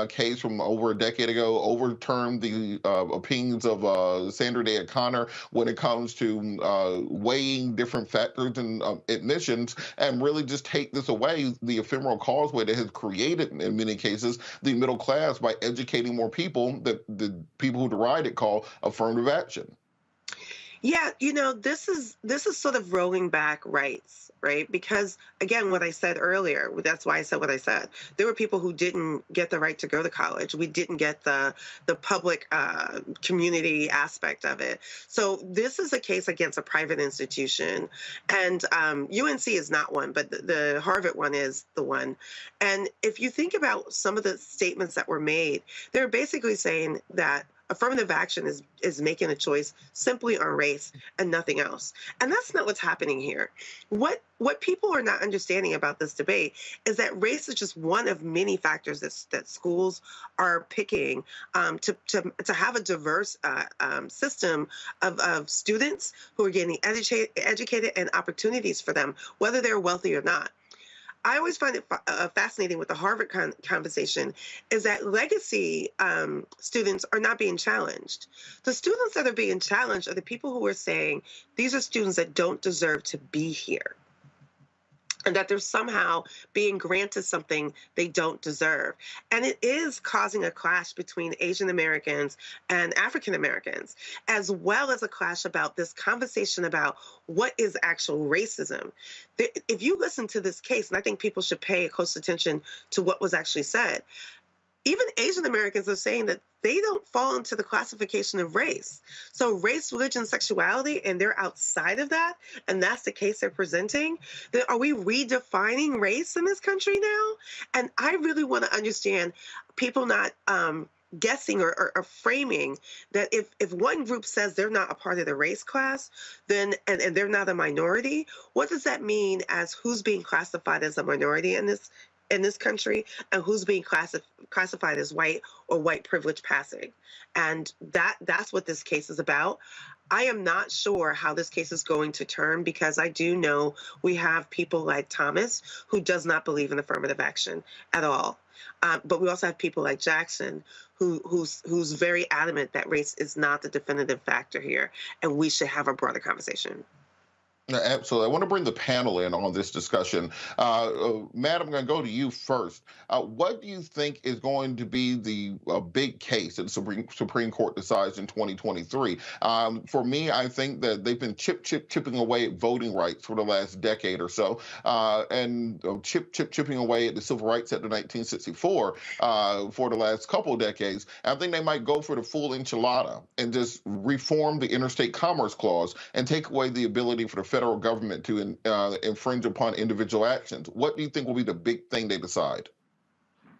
case from over a decade ago, overturn the opinions of Sandra Day O'Connor when it comes to weighing different factors and admissions, and really just take this away, the ephemeral causeway that has created, in many cases, the middle class by educating more people that the people who deride it call affirmative action?
Yeah, this is sort of rolling back rights, right? Because again, what I said earlier, that's why I said what I said. There were people who didn't get the right to go to college. We didn't get the public community aspect of it. So this is a case against a private institution, and UNC is not one, but the Harvard one is the one. And if you think about some of the statements that were made, they're basically saying that affirmative action is making a choice simply on race and nothing else. And that's not what's happening here. What people are not understanding about this debate is that race is just one of many factors that schools are picking to have a diverse system of students who are getting educated and opportunities for them, whether they're wealthy or not. I always find it fascinating with the Harvard conversation is that legacy students are not being challenged. The students that are being challenged are the people who are saying these are students that don't deserve to be here, and that they're somehow being granted something they don't deserve. And it is causing a clash between Asian Americans and African Americans, as well as a clash about this conversation about what is actual racism. If you listen to this case, and I think people should pay close attention to what was actually said, even Asian Americans are saying that they don't fall into the classification of race. So race, religion, sexuality, and they're outside of that, and that's the case they're presenting. Then are we redefining race in this country now? And I really want to understand people not guessing or framing that if one group says they're not a part of the race class, then and they're not a minority, what does that mean as who's being classified as a minority in this country, and who's being classified as white or white privilege passing? And that's what this case is about. I am not sure how this case is going to turn, because I do know we have people like Thomas who does not believe in affirmative action at all. But we also have people like Jackson who's very adamant that race is not the definitive factor here, and we should have a broader conversation.
Absolutely. I want to bring the panel in on this discussion. Matt, I'm going to go to you first. What do you think is going to be the big case that the Supreme Court decides in 2023? For me, I think that they've been chipping away at voting rights for the last decade or so, and chipping away at the Civil Rights Act of 1964 for the last couple of decades. I think they might go for the full enchilada and just reform the Interstate Commerce Clause and take away the ability for the federal government to infringe upon individual actions. What do you think will be the big thing they decide?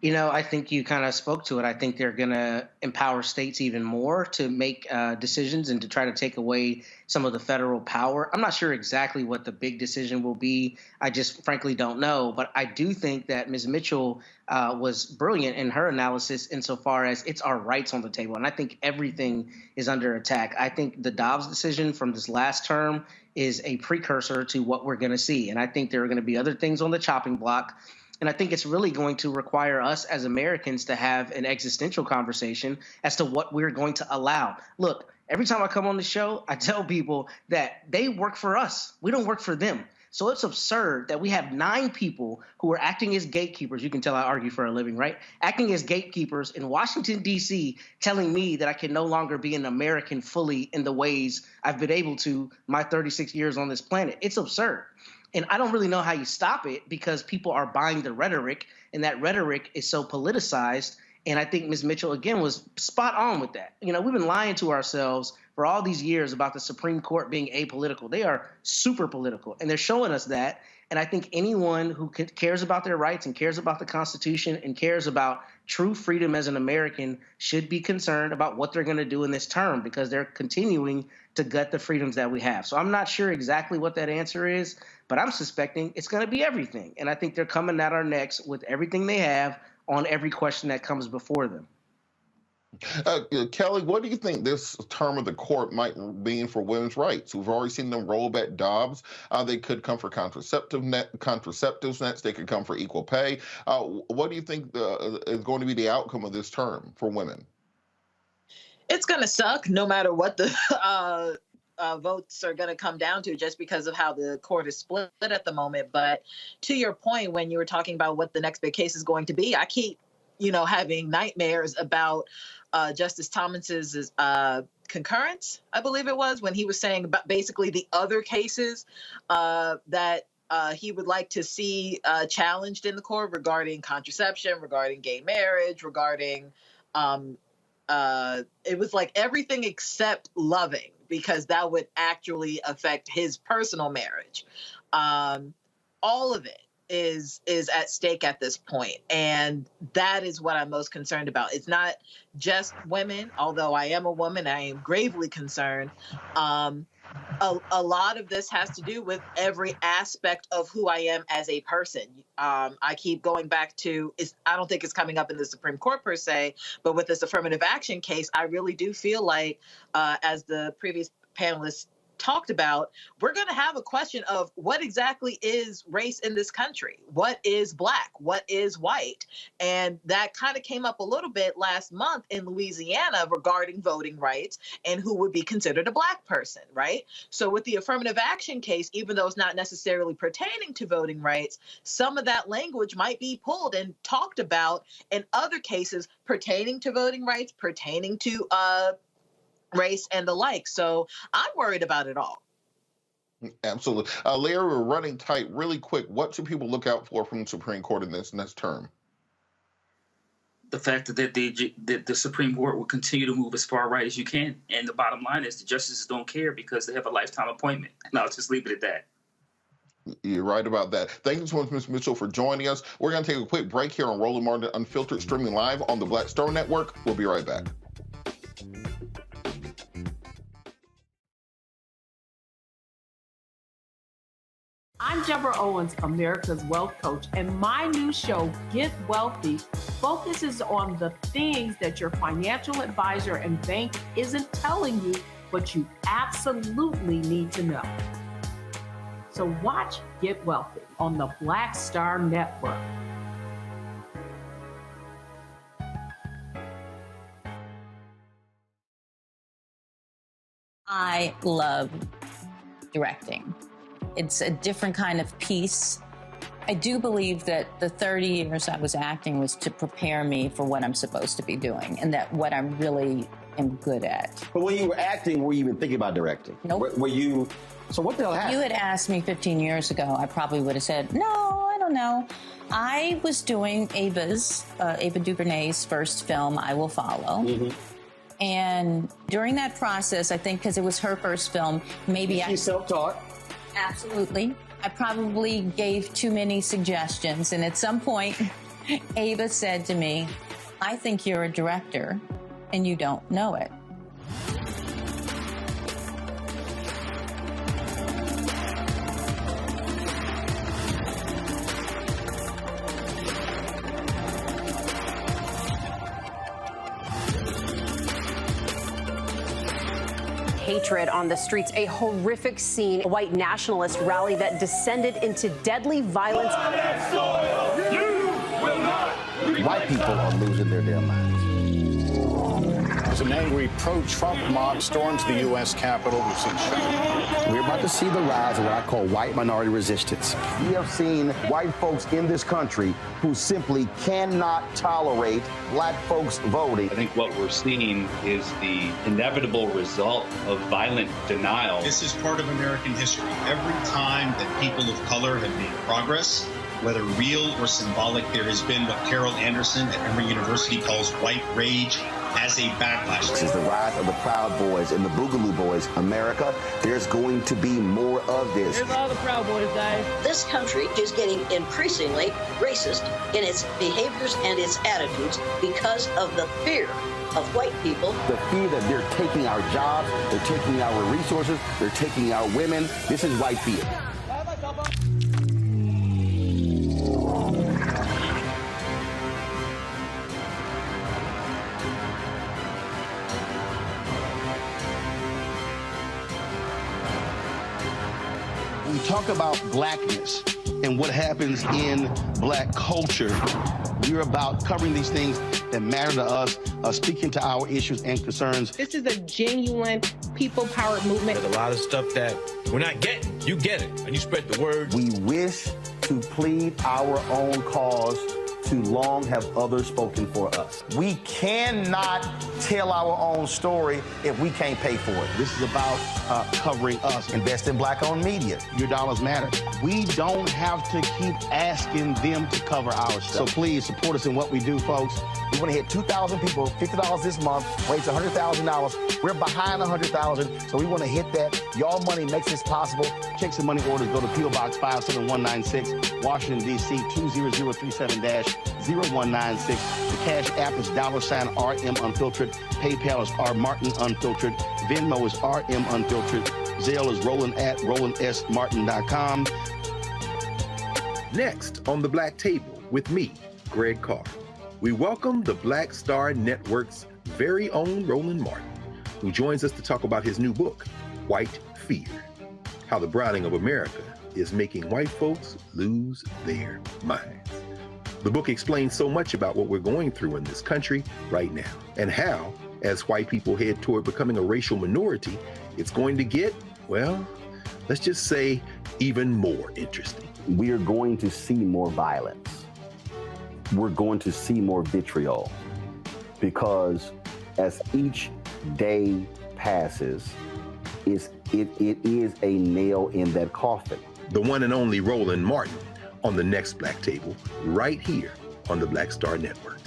I think you kind of spoke to it. I think they're going to empower states even more to make decisions and to try to take away some of the federal power. I'm not sure exactly what the big decision will be. I just frankly don't know. But I do think that Ms. Mitchell was brilliant in her analysis insofar as it's our rights on the table. And I think everything is under attack. I think the Dobbs decision from this last term is a precursor to what we're going to see. And I think there are going to be other things on the chopping block. And I think it's really going to require us as Americans to have an existential conversation as to what we're going to allow. Look, every time I come on the show, I tell people that they work for us. We don't work for them. So it's absurd that we have 9 people who are acting as gatekeepers. You can tell I argue for a living, right? Acting as gatekeepers in Washington, D.C., telling me that I can no longer be an American fully in the ways I've been able to my 36 years on this planet. It's absurd. And I don't really know how you stop it because people are buying the rhetoric, and that rhetoric is so politicized. And I think Ms. Mitchell, again, was spot on with that. We've been lying to ourselves for all these years about the Supreme Court being apolitical. They are super political, and they're showing us that. And I think anyone who cares about their rights and cares about the Constitution and cares about true freedom as an American should be concerned about what they're going to do in this term because they're continuing to gut the freedoms that we have. So I'm not sure exactly what that answer is, but I'm suspecting it's going to be everything. And I think they're coming at our necks with everything they have on every question that comes before them.
Kelly, what do you think this term of the court might mean for women's rights? We've already seen them roll back Dobbs. They could come for contraceptives next. They could come for equal pay. What do you think is going to be the outcome of this term for women?
It's going to suck no matter what the votes are going to come down to just because of how the court is split at the moment. But to your point, when you were talking about what the next big case is going to be, I keep having nightmares about Justice Thomas's concurrence, I believe it was, when he was saying about basically the other cases that he would like to see challenged in the court regarding contraception, regarding gay marriage, regarding it was like everything except loving, because that would actually affect his personal marriage. All of it is at stake at this point, and that is what I'm most concerned about. It's not just women, although I am a woman, I am gravely concerned. A lot of this has to do with every aspect of who I am as a person. I keep going back to, I don't think it's coming up in the Supreme Court per se, but with this affirmative action case, I really do feel like, as the previous panelists talked about, we're going to have a question of what exactly is race in this country? What is Black? What is white? And that kind of came up a little bit last month in Louisiana regarding voting rights and who would be considered a Black person, right? So with the affirmative action case, even though it's not necessarily pertaining to voting rights, some of that language might be pulled and talked about in other cases pertaining to voting rights, pertaining to race and the like. So I'm worried about it all.
Absolutely. Larry, we're running tight. Really quick, what should people look out for from the Supreme Court in this next term?
The fact that the Supreme Court will continue to move as far right as you can. And the bottom line is the justices don't care because they have a lifetime appointment. And I'll just leave it at that.
You're right about that. Thank you so much, Ms. Mitchell, for joining us. We're going to take a quick break here on Roland Martin Unfiltered, streaming live on the Black Star Network. We'll be right back.
I'm Deborah Owens, America's Wealth Coach, and my new show, Get Wealthy, focuses on the things that your financial advisor and bank isn't telling you, but you absolutely need to know. So watch Get Wealthy on the Black Star Network.
I love directing. It's a different kind of piece. I do believe that the 30 years I was acting was to prepare me for what I'm supposed to be doing and that what I really am good at.
But when you were acting, were you even thinking about directing?
Nope.
Were you? So what the hell happened?
You had asked me 15 years ago, I probably would have said, no, I don't know. I was doing Ava DuVernay's first film, I Will Follow. Mm-hmm. And during that process, I think because it was her first film, maybe
She's self-taught.
Absolutely. I probably gave too many suggestions. And at some point, Ava said to me, I think you're a director and you don't know it.
Hatred on the streets, a horrific scene, a white nationalist rally that descended into deadly violence.
White people are losing their damn minds.
As an angry pro-Trump mob storms the U.S. Capitol, we've seen shooting.
We're about to see the rise of what I call white minority resistance. We have seen white folks in this country who simply cannot tolerate black folks voting.
I think what we're seeing is the inevitable result of violent denial.
This is part of American history. Every time that people of color have made progress, whether real or symbolic, there has been what Carol Anderson at Emory University calls white rage as a backlash.
This is the rise of the Proud Boys and the Boogaloo Boys. America, there's going to be more of this.
Here's all the Proud Boys, guys.
This country is getting increasingly racist in its behaviors and its attitudes because of the fear of white people.
The fear that they're taking our jobs, they're taking our resources, they're taking our women. This is white fear.
We talk about blackness and what happens in black culture. We're about covering these things that matter to us, speaking to our issues and concerns.
This is a genuine people-powered movement.
There's a lot of stuff that we're not getting. You get it, and you spread the word.
We wish to plead our own cause. Too long have others spoken for us. We cannot tell our own story if we can't pay for it.
This is about covering us.
Invest in black-owned media.
Your dollars matter. We don't have to keep asking them to cover our stuff. So please support us in what we do, folks.
We want to hit 2,000 people, $50 this month, raise $100,000. We're behind 100,000, so we want to hit that. Y'all money makes this possible.
Checks and money orders go to P.O. Box 57196, Washington, D.C. 20037-0196. The Cash App is $RM Unfiltered. PayPal is R Martin Unfiltered. Venmo is RM Unfiltered. Zelle is Roland@RolandSMartin.com.
Next on The Black Table with me, Greg Carr, we welcome the Black Star Network's very own Roland Martin, who joins us to talk about his new book, White Fear: How the Browning of America is Making White Folks Lose Their Minds. The book explains so much about what we're going through in this country right now, and how, as white people head toward becoming a racial minority, it's going to get, well, let's just say, even more interesting.
We are going to see more violence. We're going to see more vitriol, because as each day passes, it is a nail in that coffin.
The one and only Roland Martin on the next Black Table, right here on the Black Star Network.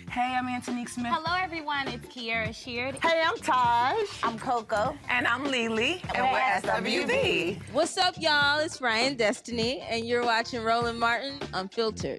Hey, I'm Antonique Smith.
Hello, everyone. It's Kiara Sheard.
Hey, I'm Taj.
I'm Coco.
And I'm Lily. And we're SWV.
What's up, y'all? It's Ryan Destiny, and you're watching Roland Martin Unfiltered.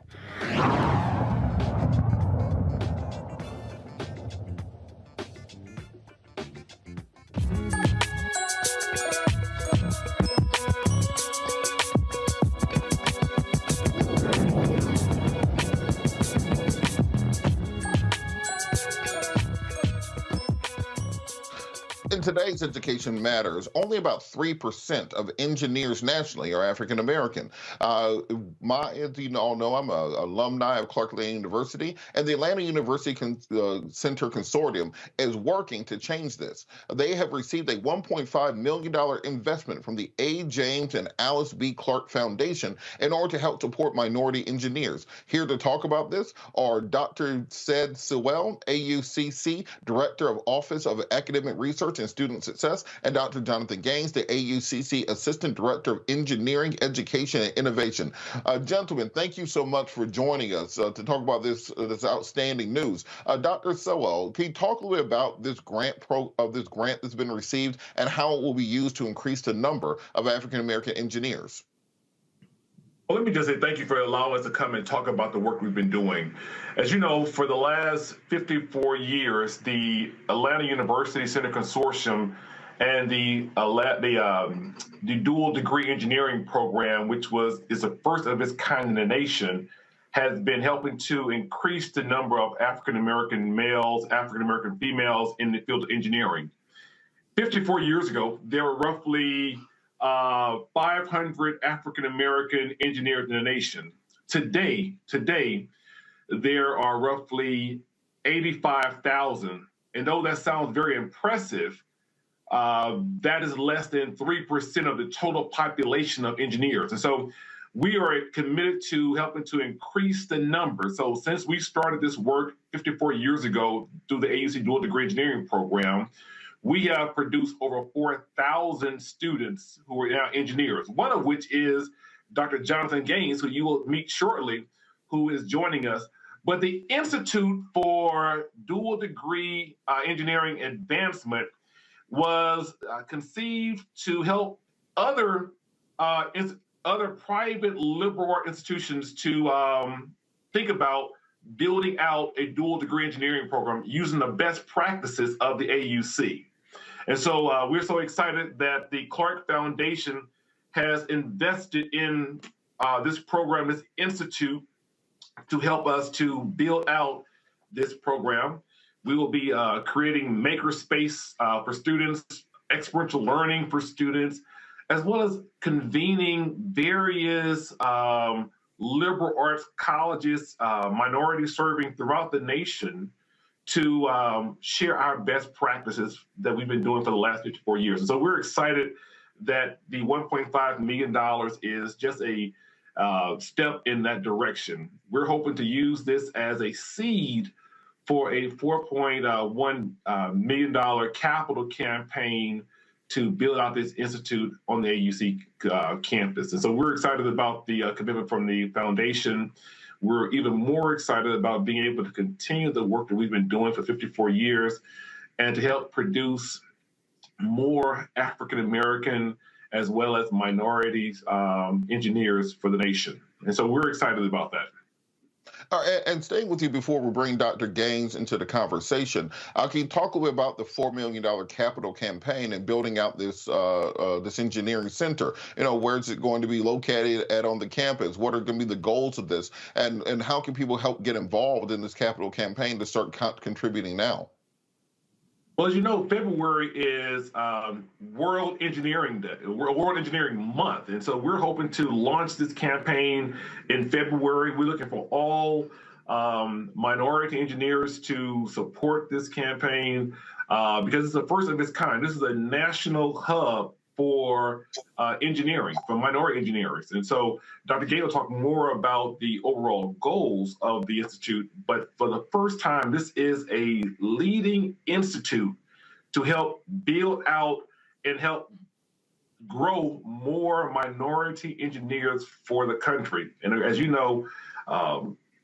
In today's Education Matters, only about 3% of engineers nationally are African American. As you all know, I'm an alumni of Clark Atlanta University, and the Atlanta University Center Consortium is working to change this. They have received a $1.5 million investment from the A. James and Alice B. Clark Foundation in order to help support minority engineers. Here to talk about this are Dr. Said Sewell, AUCC Director of Office of Academic Research and Student Success, and Dr. Jonathan Gaines, the AUCC Assistant Director of Engineering, Education, and Innovation. Gentlemen, thank you so much for joining us to talk about this outstanding news. Dr. Sewell, can you talk a little bit about this grant that's been received and how it will be used to increase the number of African American engineers?
Well, let me just say thank you for allowing us to come and talk about the work we've been doing. As you know, for the last 54 years, the Atlanta University Center Consortium and the dual degree engineering program, which is the first of its kind in the nation, has been helping to increase the number of African-American males, African-American females in the field of engineering. 54 years ago, there were roughly 500 African-American engineers in the nation. Today, there are roughly 85,000. And though that sounds very impressive, that is less than 3% of the total population of engineers. And so we are committed to helping to increase the number. So since we started this work 54 years ago through the AUC Dual Degree Engineering Program, we have produced over 4,000 students who are now engineers, one of which is Dr. Jonathan Gaines, who you will meet shortly, who is joining us. But the Institute for Dual Degree Engineering Advancement was conceived to help other private liberal arts institutions to think about building out a dual degree engineering program using the best practices of the AUC. And so we're so excited that the Clark Foundation has invested in this program, this institute, to help us to build out this program. We will be creating makerspace for students, experiential learning for students, as well as convening various liberal arts colleges, minorities serving throughout the nation, to share our best practices that we've been doing for the last 54 years. And so we're excited that the $1.5 million is just a step in that direction. We're hoping to use this as a seed for a $4.1 million capital campaign to build out this institute on the AUC campus. And so we're excited about the commitment from the foundation. We're even more excited about being able to continue the work that we've been doing for 54 years and to help produce more African-American as well as minorities engineers for the nation. And so we're excited about that.
And staying with you before we bring Dr. Gaines into the conversation, can you talk a little bit about the $4 million capital campaign and building out this this engineering center? You know, where is it going to be located at on the campus? What are going to be the goals of this? And how can people help get involved in this capital campaign to start contributing now?
Well, as you know, February is World Engineering Day, World Engineering Month. And so we're hoping to launch this campaign in February. We're looking for all minority engineers to support this campaign because it's the first of its kind. This is a national hub for engineering, for minority engineers. And so Dr. Gay will talk more about the overall goals of the Institute, but for the first time, this is a leading institute to help build out and help grow more minority engineers for the country. And as you know,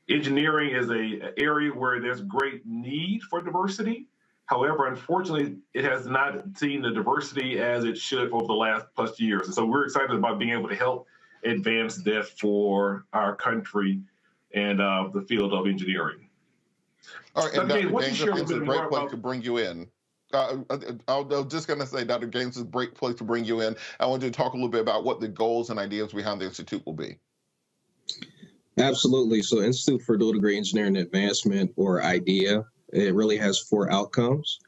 engineering is an area where there's great need for diversity. However, unfortunately, it has not seen the diversity as it should over the last plus years. And so we're excited about being able to help advance that for our country and the field of engineering.
All right, and Dr. Gaines, it's a great place to bring you in. I was just going to say, Dr. Gaines, is a great place to bring you in. I want you to talk a little bit about what the goals and ideas behind the Institute will be.
Absolutely. So Institute for Dual Degree Engineering Advancement, or IDEA, it really has 4 outcomes.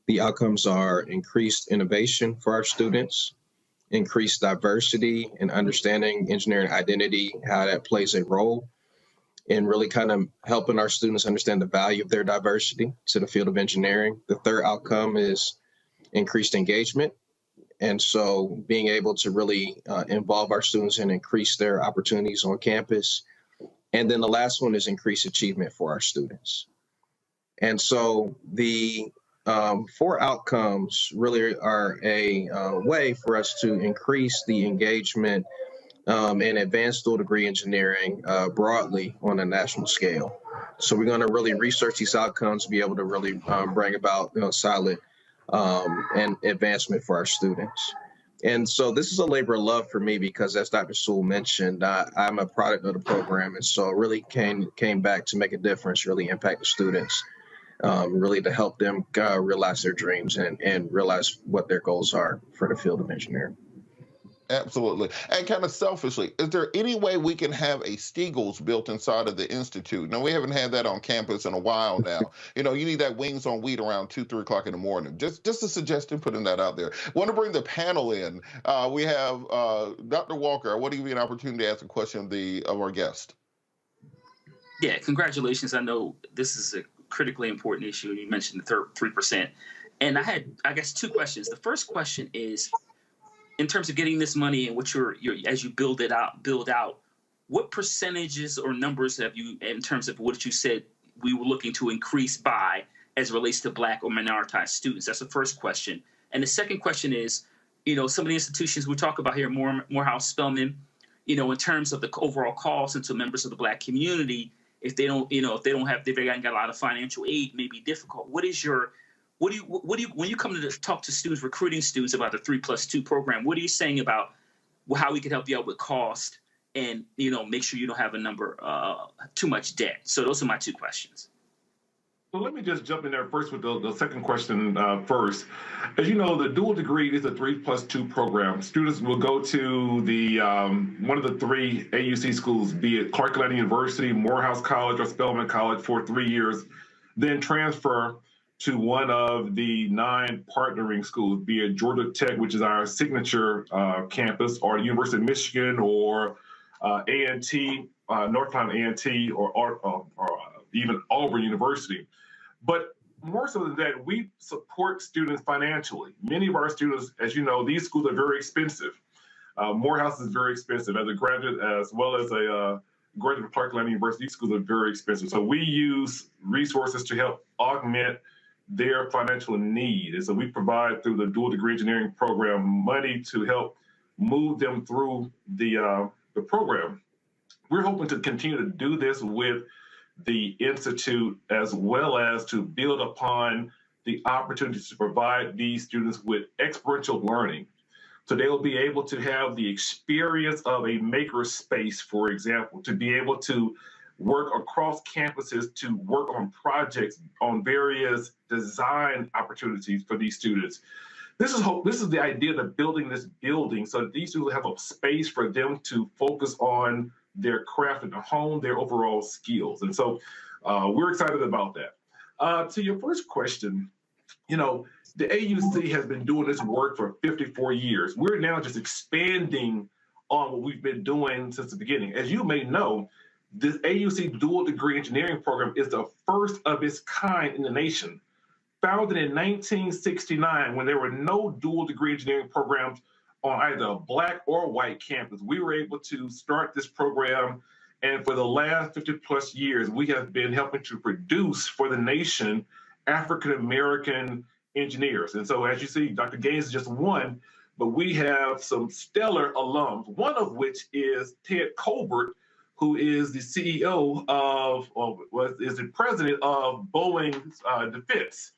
The outcomes are increased innovation for our students, increased diversity and understanding engineering identity, how that plays a role in really kind of helping our students understand the value of their diversity to the field of engineering. The third outcome is increased engagement. And so being able to really involve our students and increase their opportunities on campus. And then the last one is increased achievement for our students. And so the 4 outcomes really are a way for us to increase the engagement in advanced dual degree engineering broadly on a national scale. So we're going to really research these outcomes, be able to really bring about solid and advancement for our students. And so this is a labor of love for me because, as Dr. Sewell mentioned, I'm a product of the program. And so it really came back to make a difference, really impact the students, really to help them realize their dreams and realize what their goals are for the field of engineering.
Absolutely. And kind of selfishly, is there any way we can have a Steagles built inside of the Institute? Now, we haven't had that on campus in a while now. You know, you need that wings on wheat around 2, 3 o'clock in the morning. Just a suggestion, putting that out there. Want to bring the panel in. We have Dr. Walker. I want to give you an opportunity to ask a question of our guest.
Yeah, congratulations. I know this is a critically important issue. You mentioned the 3%. And I had, I guess, 2 questions. The first question is, in terms of getting this money and what you're as you build out, what percentages or numbers have you, in terms of what you said we were looking to increase by as it relates to Black or minoritized students? That's the first question. And the second question is, you know, some of the institutions we talk about here, Morehouse, Spelman, you know, in terms of the overall cost into members of the Black community, if they don't got a lot of financial aid, may be difficult. What do you, when you come to talk to students, recruiting students about the 3+2 program, what are you saying about how we can help you out with cost and, you know, make sure you don't have too much debt? So those are my 2 questions.
So let me just jump in there first with the second question first. As you know, the dual degree is a 3+2 program. Students will go to the one of the 3 AUC schools, be it Clark Atlanta University, Morehouse College, or Spelman College for 3 years, then transfer to one of the 9 partnering schools, be it Georgia Tech, which is our signature campus, or University of Michigan, or A&T, North Carolina A&T, or even Auburn University. But more so than that, we support students financially. Many of our students, as you know, these schools are very expensive. Morehouse is very expensive. As a graduate, as well as a graduate of Clark Atlanta University, these schools are very expensive. So we use resources to help augment their financial need. And so we provide, through the dual degree engineering program, money to help move them through the program. We're hoping to continue to do this with the Institute, as well as to build upon the opportunities to provide these students with experiential learning. So they'll be able to have the experience of a maker space, for example, to be able to work across campuses, to work on projects, on various design opportunities for these students. This is the idea of building this building so that these students have a space for them to focus on their craft and to hone their overall skills. And so we're excited about that. To your first question, you know, the AUC has been doing this work for 54 years. We're now just expanding on what we've been doing since the beginning. As you may know, this AUC dual degree engineering program is the first of its kind in the nation. Founded in 1969, when there were no dual degree engineering programs on either a Black or white campus, we were able to start this program. And for the last 50+ years, we have been helping to produce for the nation African-American engineers. And so as you see, Dr. Gaines is just one, but we have some stellar alums, one of which is Ted Colbert, who is the CEO is the president of Boeing Defense.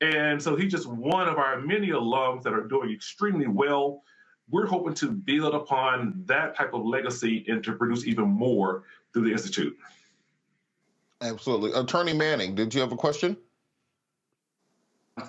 And so he's just one of our many alums that are doing extremely well. We're hoping to build upon that type of legacy and to produce even more through the Institute.
Absolutely. Attorney Manning, did you have a question?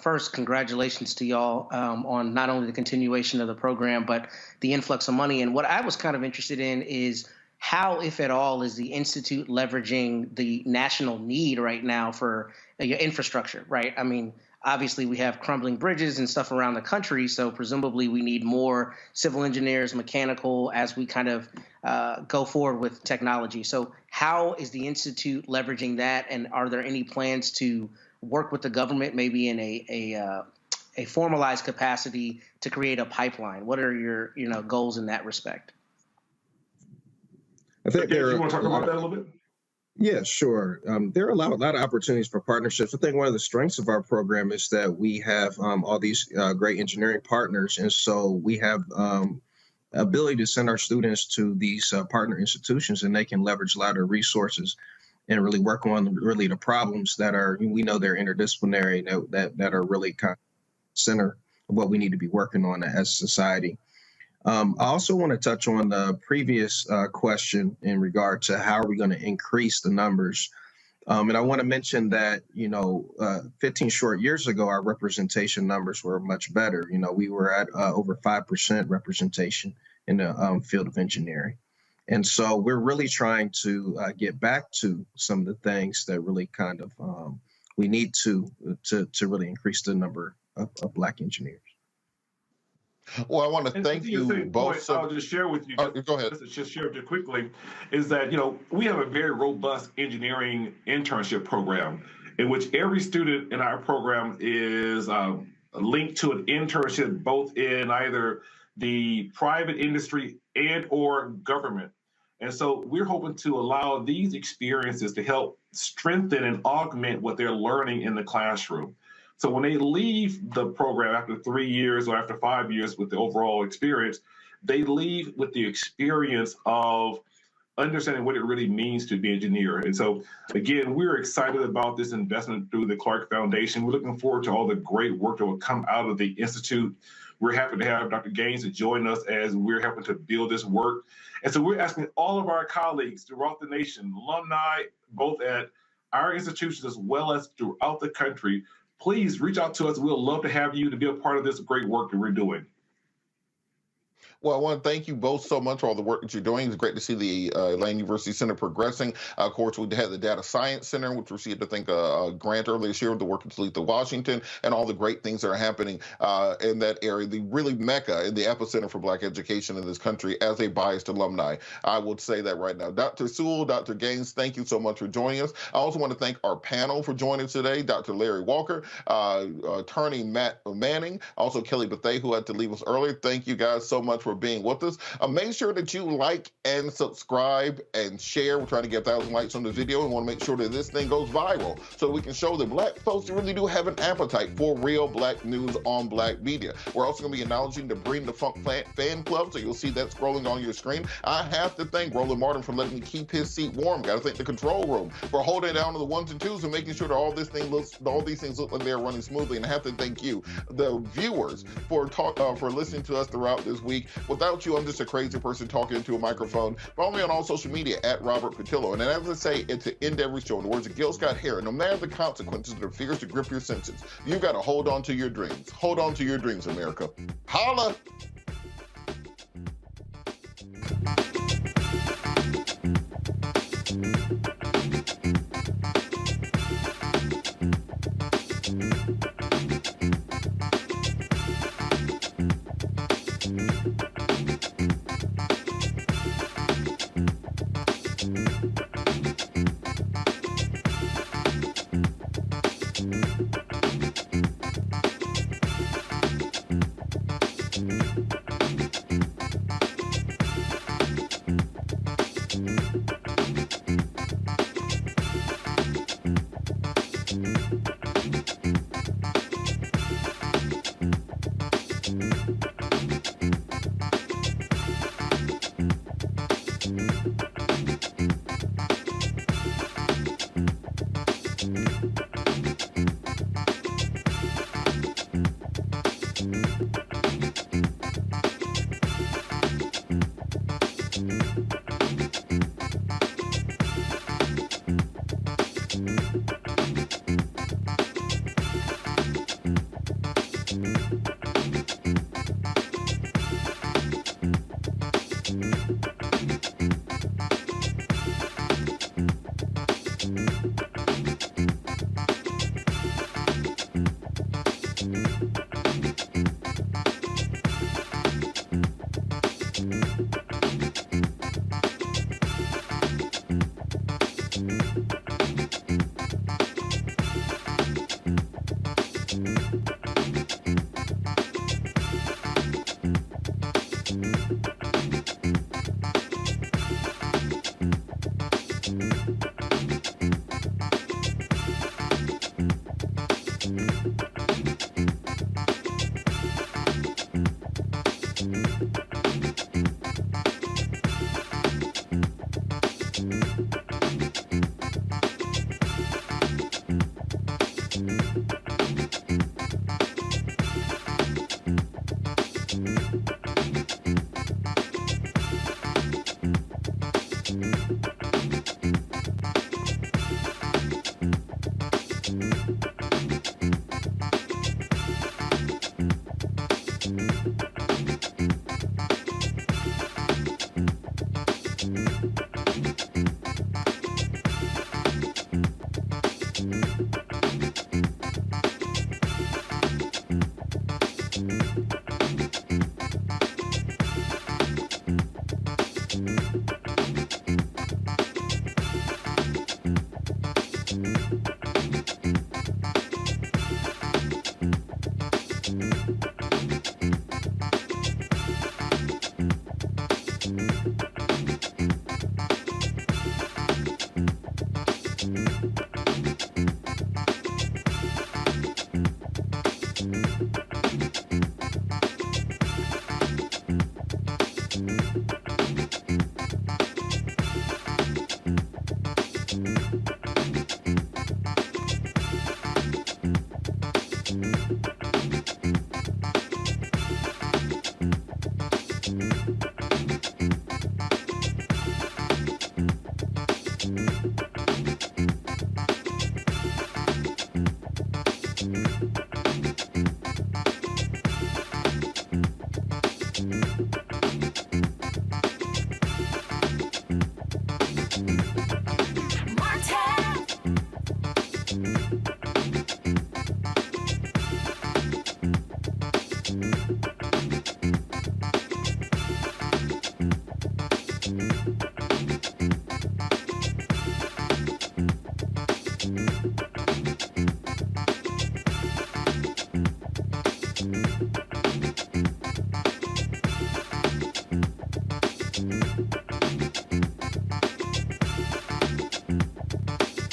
First, congratulations to y'all on not only the continuation of the program, but the influx of money. And what I was kind of interested in is how, if at all, is the Institute leveraging the national need right now for your infrastructure, right? I mean, obviously, we have crumbling bridges and stuff around the country, so presumably we need more civil engineers, mechanical, as we kind of go forward with technology. So how is the Institute leveraging that, and are there any plans to work with the government, maybe in a formalized capacity, to create a pipeline? What are your goals in that respect?
I think
you want to talk about that a little bit?
Yeah, sure. There are a lot of opportunities for partnerships. I think one of the strengths of our program is that we have all these great engineering partners. And so we have ability to send our students to these partner institutions, and they can leverage a lot of resources and really work on really the problems that are, we know they're interdisciplinary, that are really kind of center what we need to be working on as a society. I also want to touch on the previous question in regard to how are we going to increase the numbers. And I want to mention that, 15 short years ago, our representation numbers were much better. We were at over 5% representation in the field of engineering. And so we're really trying to get back to some of the things that really kind of we need to really increase the number of Black engineers.
Well, I want to thank you both.
I'll just share with you.
Go ahead.
Just share just quickly, is that we have a very robust engineering internship program in which every student in our program is linked to an internship both in either the private industry and or government. And so we're hoping to allow these experiences to help strengthen and augment what they're learning in the classroom. So when they leave the program after 3 years or after 5 years with the overall experience, they leave with the experience of understanding what it really means to be an engineer. And so, again, we're excited about this investment through the Clark Foundation. We're looking forward to all the great work that will come out of the Institute. We're happy to have Dr. Gaines to join us as we're helping to build this work. And so we're asking all of our colleagues throughout the nation, alumni, both at our institutions as well as throughout the country, please reach out to us. We'll love to have you to be a part of this great work that we're doing.
Well, I want to thank you both so much for all the work that you're doing. It's great to see the Lane University Center progressing. Of course, we had the Data Science Center, which received, I think, a grant earlier this year with the work of Talitha Washington, and all the great things that are happening in that area, the really mecca and the epicenter for Black education in this country as a biased alumni. I would say that right now. Dr. Sewell, Dr. Gaines, thank you so much for joining us. I also want to thank our panel for joining us today, Dr. Larry Walker, attorney Matt Manning, also Kelly Bethea, who had to leave us earlier. Thank you guys so much for being with us. Make sure that you like and subscribe and share. We're trying to get 1,000 likes on the video and want to make sure that this thing goes viral so we can show that Black folks really do have an appetite for real Black news on Black media. We're also going to be acknowledging the Bring the Funk fan club, so you'll see that scrolling on your screen. I have to thank Roland Martin for letting me keep his seat warm. Got to thank the control room for holding it down to the ones and twos and making sure that all these things look like they're running smoothly. And I have to thank you, the viewers, for listening to us throughout this week. Without you, I'm just a crazy person talking into a microphone. Follow me on all social media at Robert Patillo. And as I say, it's to end every show in the words of Gil Scott-Heron, no matter the consequences that are fierce to grip your senses, you got to hold on to your dreams. Hold on to your dreams, America. Holla!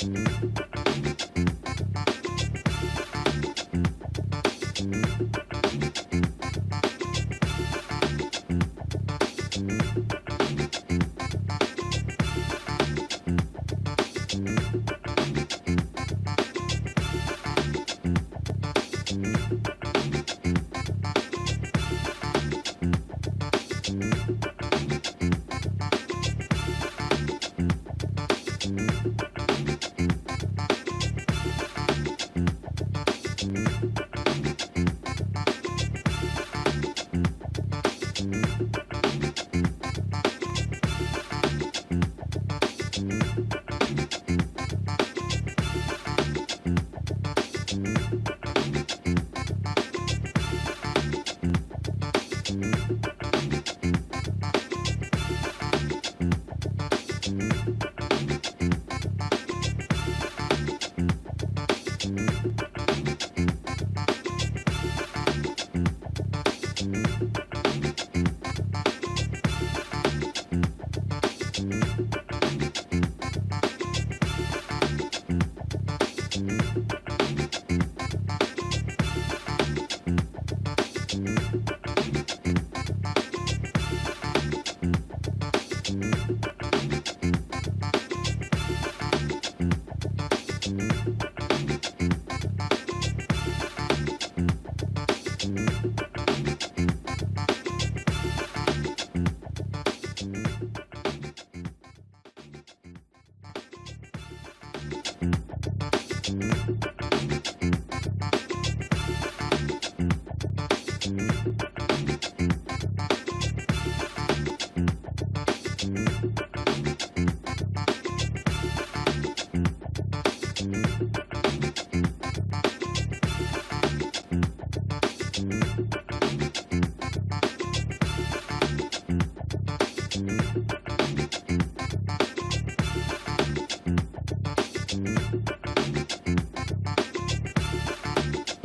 you.